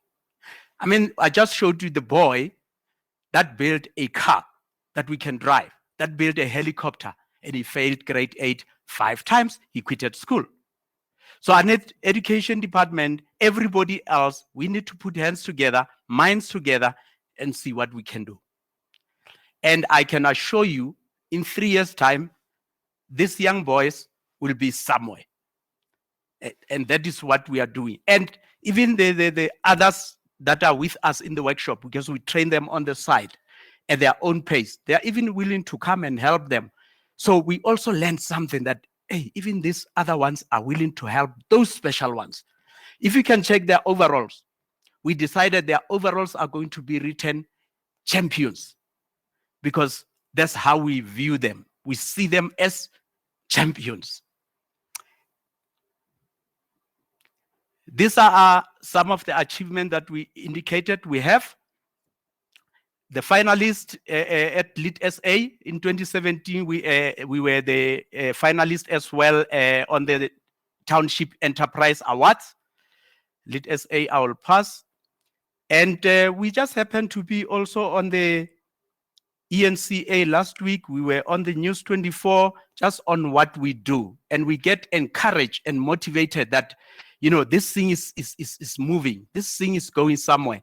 I mean, I just showed you the boy that built a car that we can drive. that built a helicopter and he failed grade 8 5 times. He quitted school. So our education department, everybody else, we need to put hands together, minds together, and see what we can do. And I can assure you, in 3 years' time, these young boys will be somewhere. And that is what we are doing. And even the others that are with us in the workshop, because we train them on the side at their own pace, they are even willing to come and help them. So we also learned something that, hey, even these other ones are willing to help those special ones. If you can check their overalls, we decided their overalls are going to be written champions, because that's how we view them. We see them as champions. These are some of the achievements that we indicated we have. The finalist at Lead SA in 2017, we were the finalist as well on the Township Enterprise Awards. Lead SA, I will pass. And we just happened to be also on the ENCA last week. We were on the News 24 just on what we do. And we get encouraged and motivated that, you know, this thing is moving. This thing is going somewhere.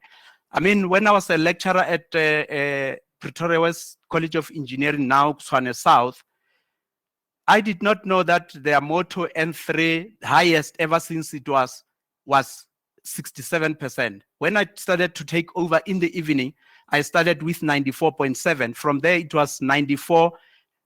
I mean, when I was a lecturer at Pretoria West College of Engineering, now Tshwane South, I did not know that their motto N3, highest ever since it was 67%. When I started to take over in the evening, I started with 94.7. From there, it was 94,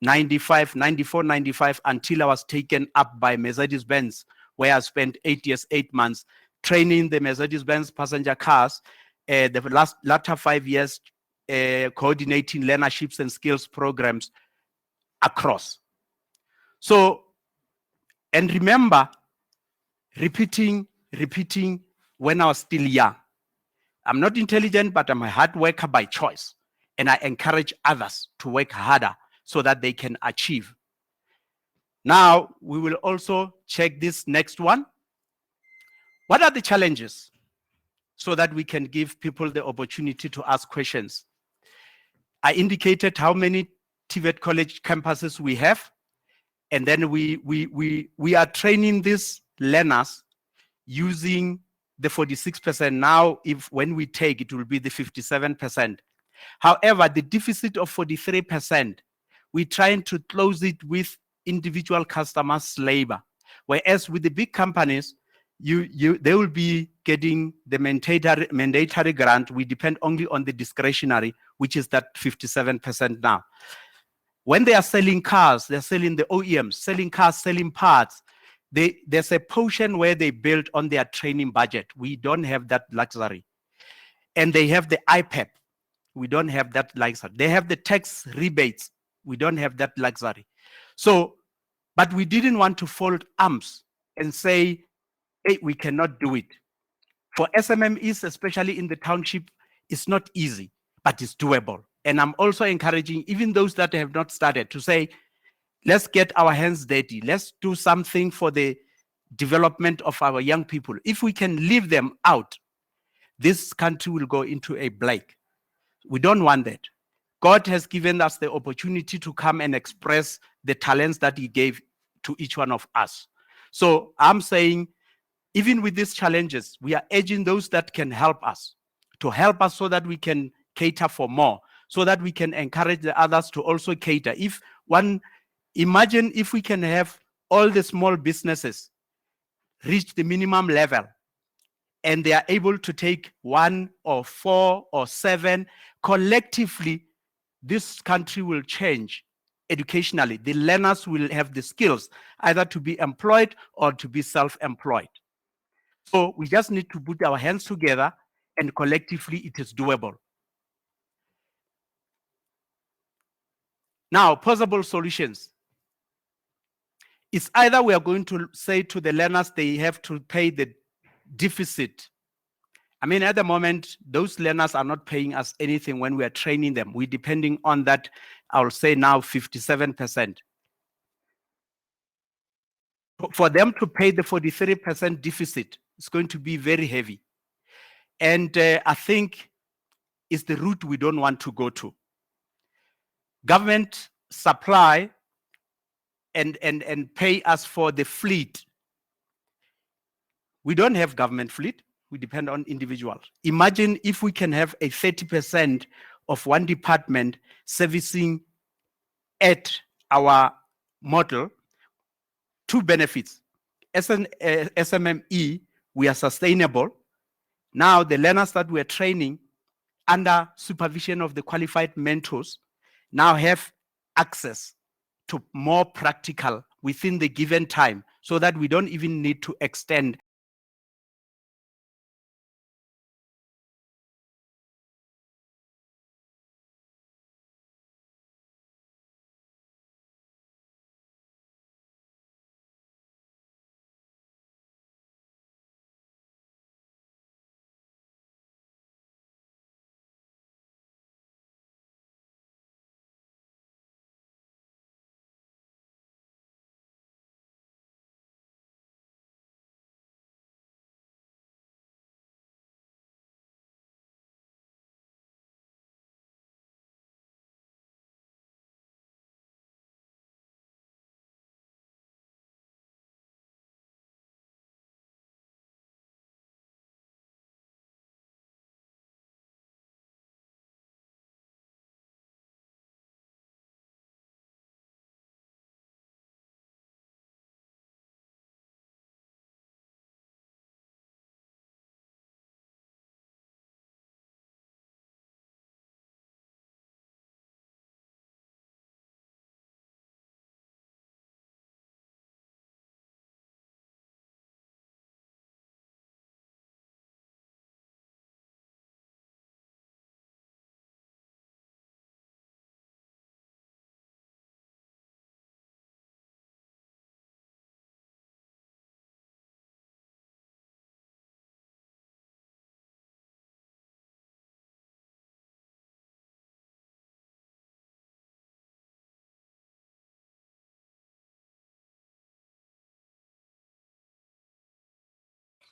95, 94, 95, until I was taken up by Mercedes-Benz, where I spent 8 years, 8 months training the Mercedes-Benz passenger cars. The latter 5 years coordinating learnerships and skills programs across. So, and remember, repeating when I was still young. I'm not intelligent, but I'm a hard worker by choice. And I encourage others to work harder so that they can achieve. Now, we will also check this next one. What are the challenges? So that we can give people the opportunity to ask questions. I indicated how many TVET college campuses we have, and then we are training these learners using the 46%. Now, when we take, it will be the 57%. However, the deficit of 43%, we're trying to close it with individual customers' labor, whereas with the big companies, they will be getting the mandatory grant. We depend only on the discretionary, which is that 57% now. When they are selling cars, they're selling the OEMs, selling cars, selling parts. There's a portion where they build on their training budget. We don't have that luxury. And they have the IPEP. We don't have that luxury. They have the tax rebates. We don't have that luxury. So, but we didn't want to fold arms and say, hey, we cannot do it. For SMMEs, especially in the township, it's not easy, but it's doable. And I'm also encouraging even those that have not started to say, let's get our hands dirty. Let's do something for the development of our young people. If we can leave them out, this country will go into a blank. We don't want that. God has given us the opportunity to come and express the talents that He gave to each one of us. So I'm saying, even with these challenges, we are urging those that can help us to help us so that we can cater for more, so that we can encourage the others to also cater. Imagine if we can have all the small businesses reach the minimum level and they are able to take 1 or 4 or 7 collectively, this country will change educationally. The learners will have the skills either to be employed or to be self-employed. So we just need to put our hands together, and collectively it is doable. Now, possible solutions. It's either we are going to say to the learners they have to pay the deficit. I mean, at the moment, those learners are not paying us anything when we are training them. We're depending on that, I'll say now 57%. For them to pay the 43% deficit, it's going to be very heavy. And I think it's the route we don't want to go to. Government supply and pay us for the fleet. We don't have government fleet. We depend on individuals. Imagine if we can have a 30% of one department servicing at our model. Two benefits. As an SMME, we are sustainable. Now the learners that we're training under supervision of the qualified mentors now have access to more practical within the given time, so that we don't even need to extend.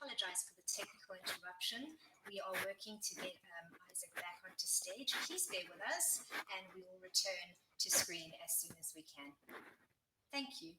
Apologize for the technical interruption. We are working to get Isaac back onto stage. Please bear with us and we will return to screen as soon as we can. Thank you.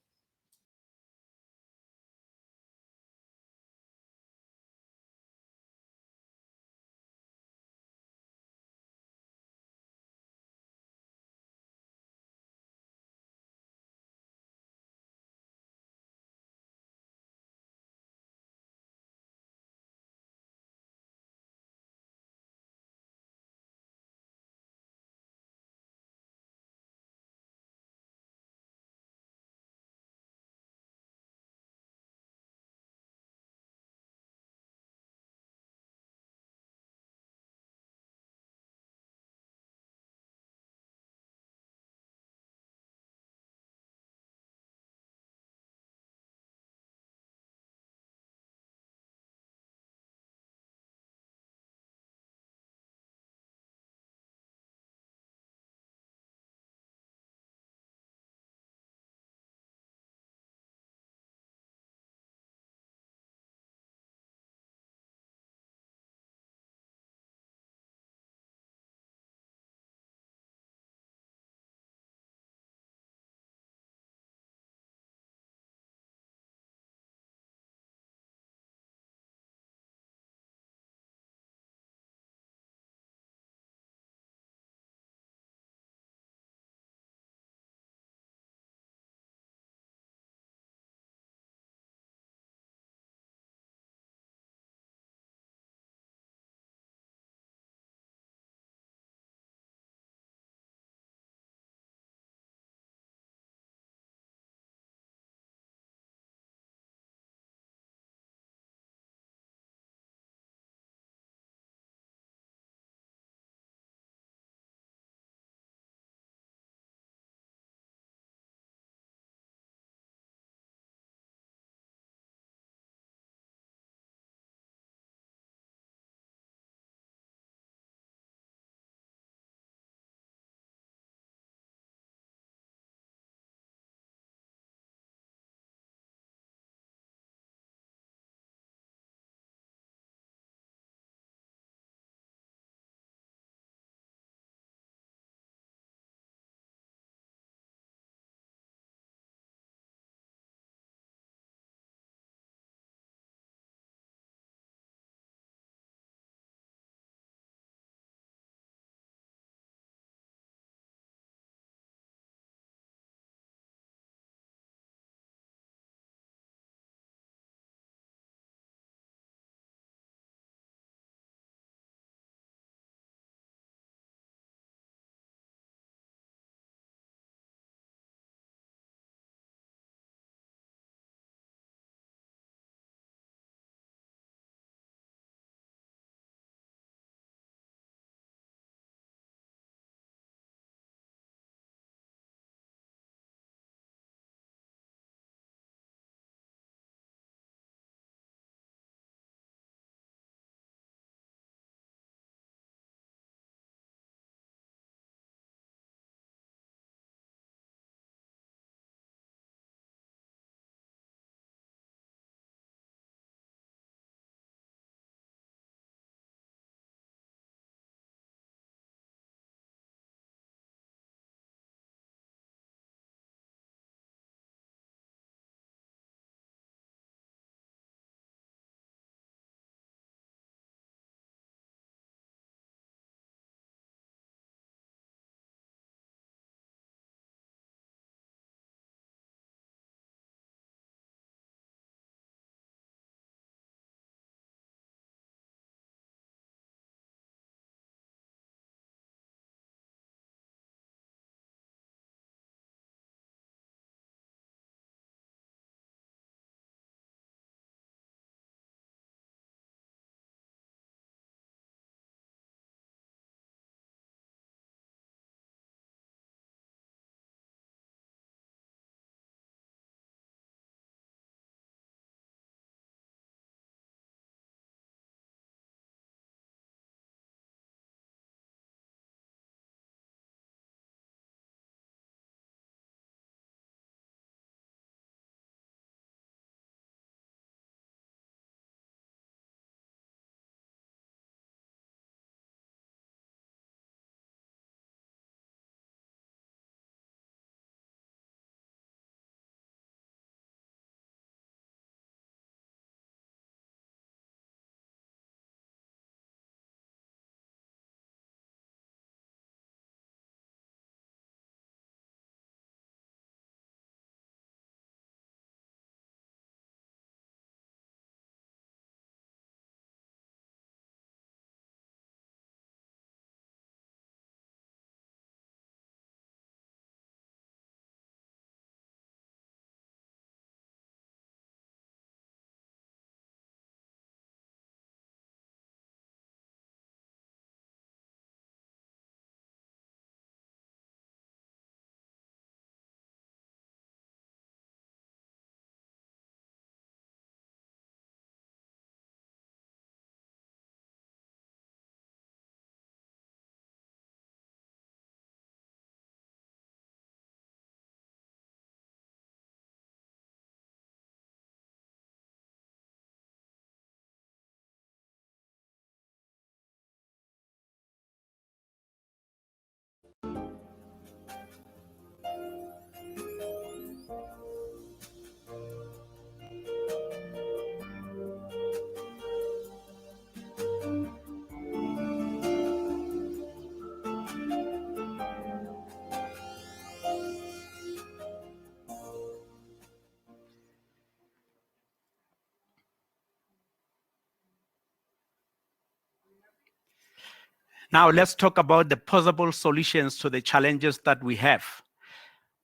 Now let's talk about the possible solutions to the challenges that we have.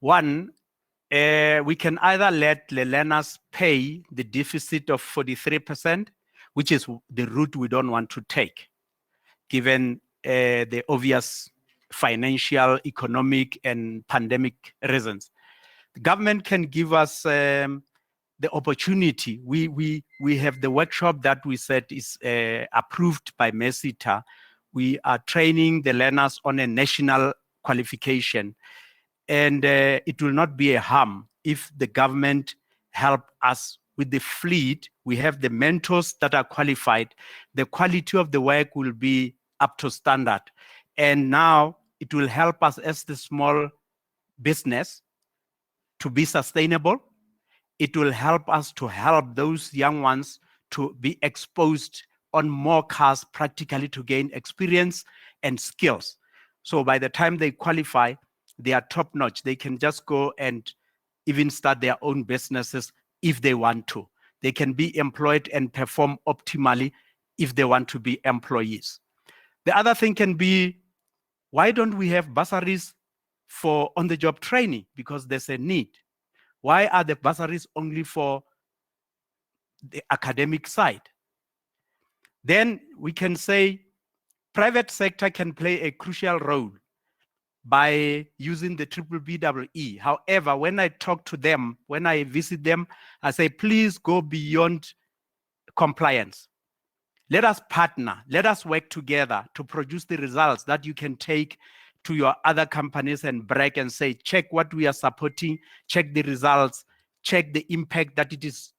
One, we can either let the learners pay the deficit of 43%, which is the route we don't want to take, given the obvious financial, economic, and pandemic reasons. The government can give us the opportunity. We have the workshop that we said is approved by MESITA. We are training the learners on a national qualification, and it will not be a harm if the government help us with the fleet. We have the mentors that are qualified. The quality of the work will be up to standard. And now it will help us as the small business to be sustainable. It will help us to help those young ones to be exposed on more cars practically to gain experience and skills. So by the time they qualify, they are top notch. They can just go and even start their own businesses if they want to. They can be employed and perform optimally if they want to be employees. The other thing can be, why don't we have bursaries for on-the-job training? Because there's a need. Why are the bursaries only for the academic side? Then we can say private sector can play a crucial role by using the BBBEE. However, when I talk to them, when I visit them, I say, please go beyond compliance. Let us partner. Let us work together to produce the results that you can take to your other companies and brag and say, check what we are supporting, check the results, check the impact that it is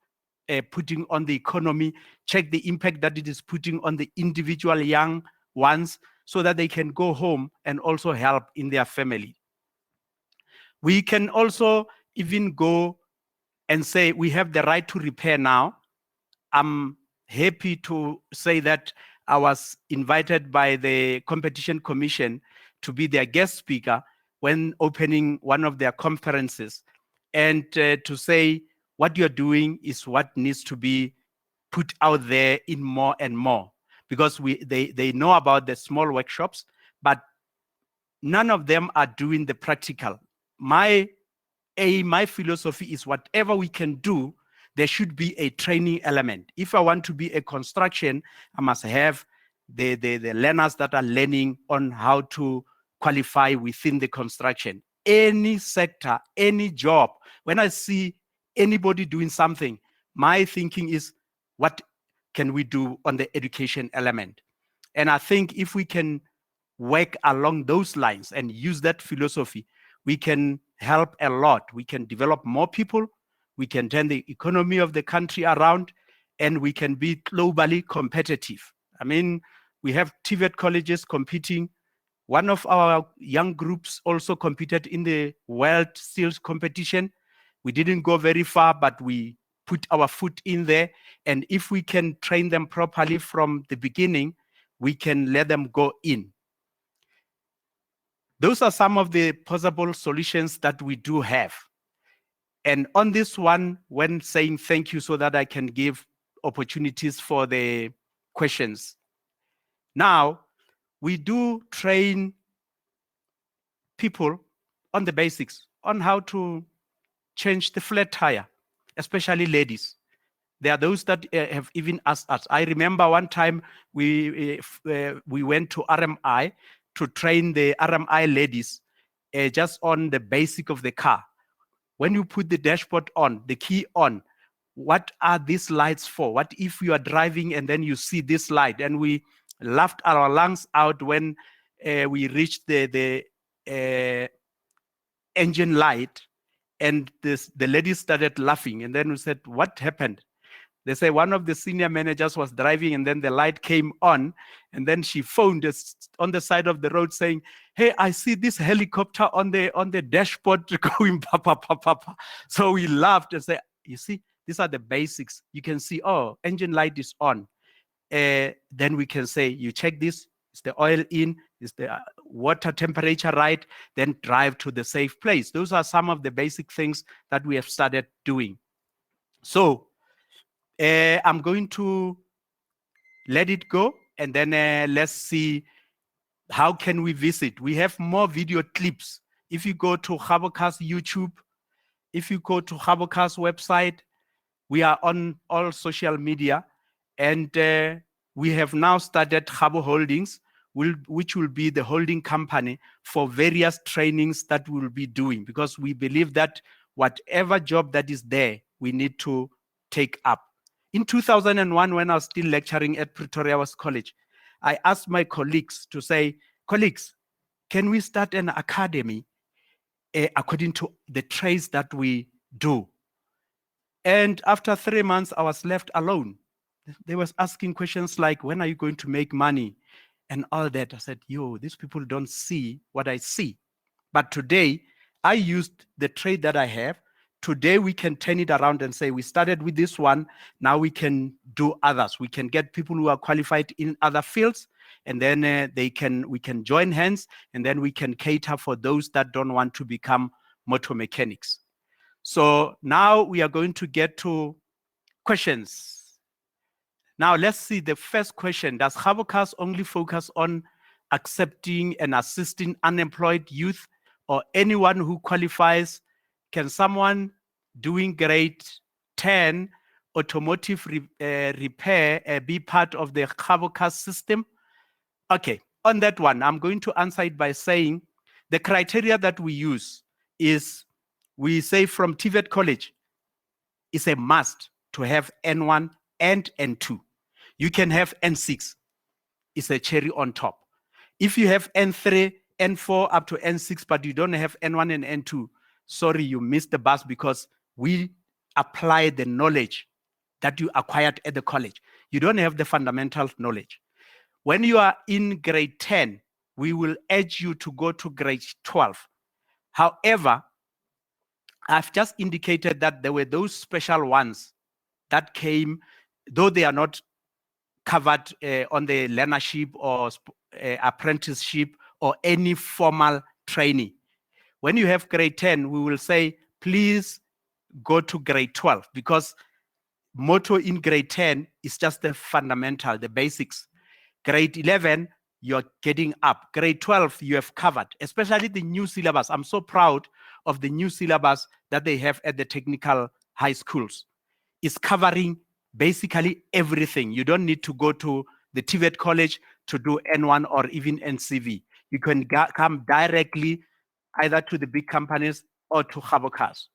putting on the economy, check the impact that it is putting on the individual young ones, so that they can go home and also help in their family. We can also even go and say we have the right to repair now. I'm happy to say that I was invited by the Competition Commission to be their guest speaker when opening one of their conferences, and to say what you're doing is what needs to be put out there in more and more, because they know about the small workshops, but none of them are doing the practical. My philosophy is whatever we can do, there should be a training element. If I want to be a construction, I must have the learners that are learning on how to qualify within the construction. Any sector, any job, when I see anybody doing something, my thinking is, what can we do on the education element? And I think if we can work along those lines and use that philosophy, we can help a lot. We can develop more people, we can turn the economy of the country around, and we can be globally competitive. I mean, we have TVET colleges competing. One of our young groups also competed in the World Skills Competition. We didn't go very far, but we put our foot in there. And if we can train them properly from the beginning, we can let them go in. Those are some of the possible solutions that we do have. And on this one, when saying thank you so that I can give opportunities for the questions. Now, we do train people on the basics, on how to change the flat tire, especially ladies. There are those that have even asked us. I remember one time we went to RMI to train the RMI ladies just on the basic of the car. When you put the dashboard on, the key on, what are these lights for? What if you are driving and then you see this light? And we laughed our lungs out when we reached the engine light, and the ladies started laughing. And then we said, what happened? They say one of the senior managers was driving and then the light came on, and then she phoned us on the side of the road saying, hey, I see this helicopter on the dashboard going papa, papa, papa. So we laughed and said, you see, these are the basics. You can see, oh, engine light is on. Then we can say, you check this, is the oil in, is the water temperature right, then drive to the safe place. Those are some of the basic things that we have started doing. So I'm going to let it go, and then let's see How can we visit? We have more video clips. If you go to Habocast YouTube, if you go to Habocast website, we are on all social media, and we have now started Habo Holdings, which will be the holding company for various trainings that we'll be doing, because we believe that whatever job that is there, we need to take up. In 2001, when I was still lecturing at Pretoria West College, I asked my colleagues to say, colleagues, can we start an academy according to the trades that we do? And after 3 months, I was left alone. They was asking questions like, when are you going to make money? And all that. I said, yo, these people don't see what I see. But today, I used the trade that I have. Today, we can turn it around and say, we started with this one. Now we can do others. We can get people who are qualified in other fields, and then we can join hands, and then we can cater for those that don't want to become motor mechanics. So now we are going to get to questions. Now let's see the first question. Does Habocast only focus on accepting and assisting unemployed youth or anyone who qualifies? Can someone doing grade 10 automotive repair be part of the Habocast system? Okay, on that one, I'm going to answer it by saying the criteria that we use is, we say from TVET College, it's a must to have N1 and N2. You can have N6, it's a cherry on top. If you have N3, N4 up to N6, but you don't have N1 and N2, sorry, you missed the bus, because we apply the knowledge that you acquired at the college. You don't have the fundamental knowledge. When you are in grade 10, we will urge you to go to grade 12. However, I've just indicated that there were those special ones that came, though they are not covered on the learnership or apprenticeship or any formal training. When you have grade 10, we will say, please go to grade 12, because motto in grade 10 is just the fundamental, the basics. Grade 11, you're getting up. Grade 12, you have covered, especially the new syllabus. I'm so proud of the new syllabus that they have at the technical high schools. It's covering basically everything. You don't need to go to the TVET college to do N1 or even NCV. You can come directly either to the big companies or to Habocast.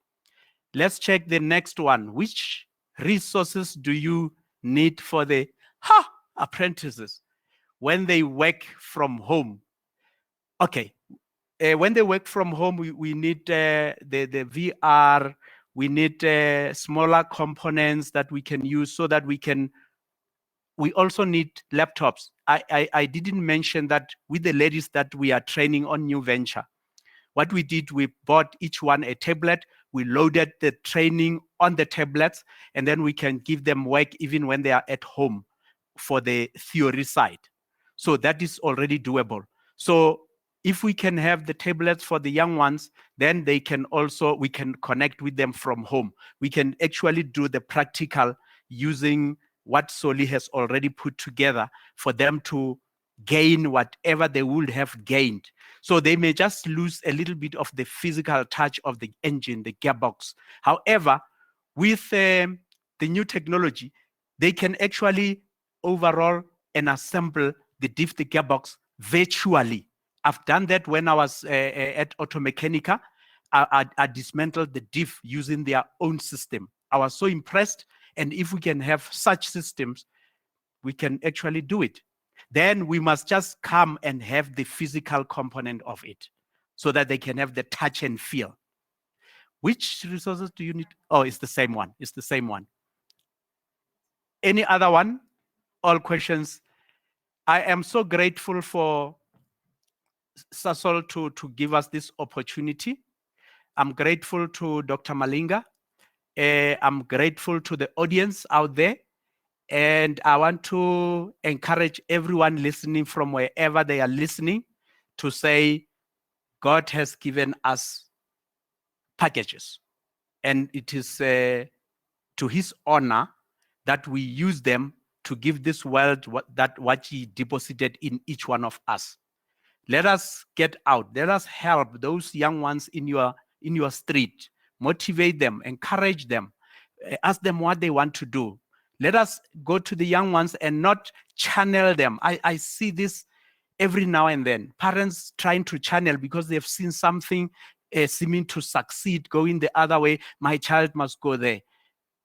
Let's check the next one. Which resources do you need for the apprentices when they work from home? Okay, when they work from home, we need the VR, we need smaller components that we can use so that we also need laptops. I didn't mention that with the ladies that we are training on New Venture. What we did, we bought each one a tablet, we loaded the training on the tablets, and then we can give them work even when they are at home for the theory side. So that is already doable. So if we can have the tablets for the young ones, then they can also, we can connect with them from home. We can actually do the practical using what Soli has already put together for them to gain whatever they would have gained. So they may just lose a little bit of the physical touch of the engine, the gearbox. However, with the new technology, they can actually overall and assemble the diff, the gearbox virtually. I've done that when I was at Automechanica. I dismantled the diff using their own system. I was so impressed. And if we can have such systems, we can actually do it. Then we must just come and have the physical component of it so that they can have the touch and feel. Which resources do you need? Oh, it's the same one. It's the same one. Any other one? All questions. I am so grateful for Sasol to give us this opportunity. I'm grateful to Dr. Malinga. I'm grateful to the audience out there. And I want to encourage everyone listening from wherever they are listening to say, God has given us packages. And it is to his honor that we use them to give this world what he deposited in each one of us. Let us get out. Let us help those young ones in your street. Motivate them, encourage them, ask them what they want to do. Let us go to the young ones and not channel them. I see this every now and then. Parents trying to channel because they've seen something seeming to succeed, going the other way. My child must go there.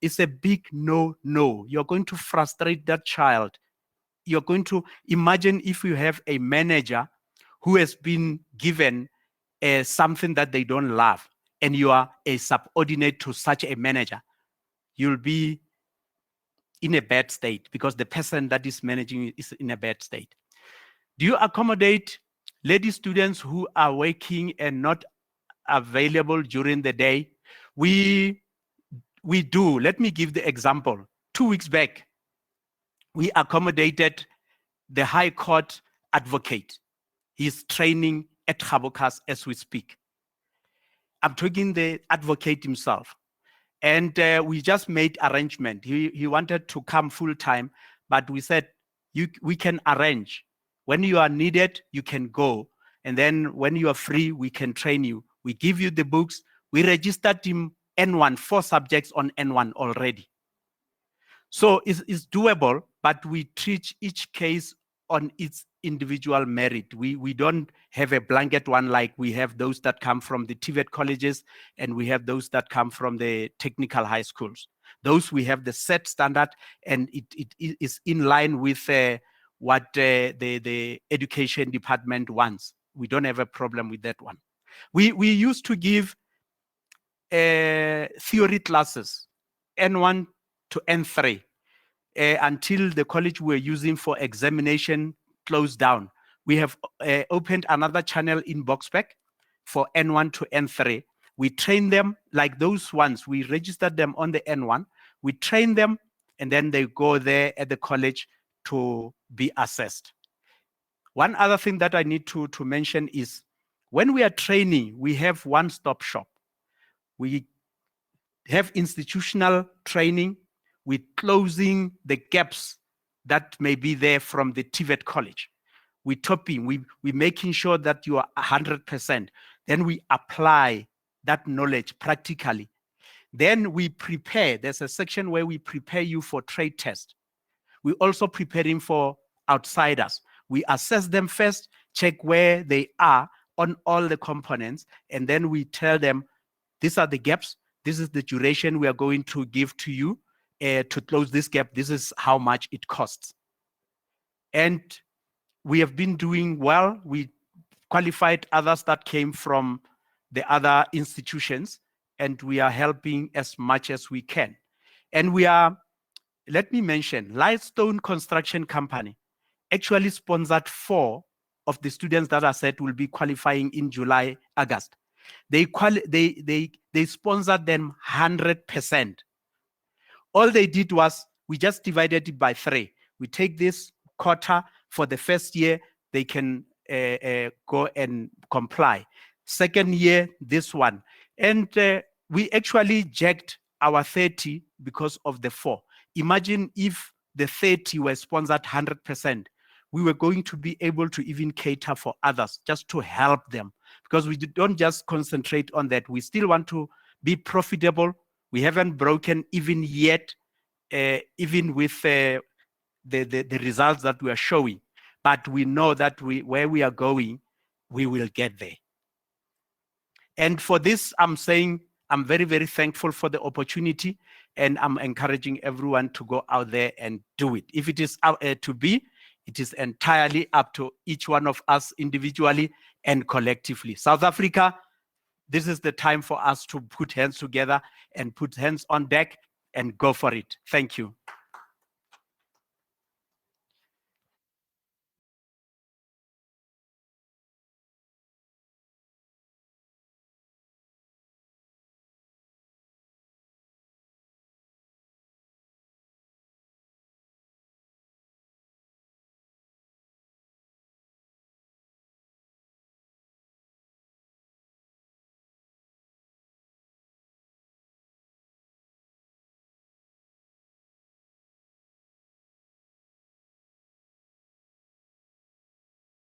It's a big no. You're going to frustrate that child. You're going to imagine if you have a manager who has been given something that they don't love, and you are a subordinate to such a manager, you'll be in a bad state because the person that is managing you is in a bad state. Do you accommodate lady students who are working and not available during the day? We do. Let me give the example. 2 weeks back, we accommodated the High Court advocate. He's training at Habokas as we speak. I'm talking the advocate himself. And we just made arrangement. He wanted to come full time, but we said, we can arrange. When you are needed, you can go. And then when you are free, we can train you. We give you the books. We registered him N1, 4 subjects on N1 already. So it's doable, but we treat each case on its individual merit. We don't have a blanket one like we have those that come from the TVET colleges and we have those that come from the technical high schools. Those we have the set standard, and it is in line with what the education department wants. We don't have a problem with that one. We used to give theory classes, N1 to N3, until the college we're using for examination closed down. We have opened another channel in Boxback for N1 to N3. We train them like those ones. We registered them on the N1. We train them, and then they go there at the college to be assessed. One other thing that I need to mention is when we are training, we have one-stop shop. We have institutional training. We're closing the gaps that may be there from the TVET college. We're topping, we're making sure that you are 100%. Then we apply that knowledge practically. Then we prepare. There's a section where we prepare you for trade test. We also preparing for outsiders. We assess them first, check where they are on all the components, and then we tell them, these are the gaps. This is the duration we are going to give to you to close this gap. This is how much it costs. And we have been doing well. We qualified others that came from the other institutions, and we are helping as much as we can. And we are, let me mention, Lightstone Construction Company actually sponsored 4 of the students that I said will be qualifying in July, August. They sponsored them 100%. All they did was, we just divided it by 3. We take this quota for the first year, they can go and comply. Second year, this one. And we actually jacked our 30 because of the 4. Imagine if the 30 were sponsored 100%. We were going to be able to even cater for others just to help them, because we don't just concentrate on that. We still want to be profitable. We haven't broken even yet, even with the results that we are showing. But we know that where we are going, we will get there. And for this, I'm saying I'm very, very thankful for the opportunity, and I'm encouraging everyone to go out there and do it. If it is to be, it is entirely up to each one of us individually and collectively. South Africa, this is the time for us to put hands together and put hands on deck and go for it. Thank you.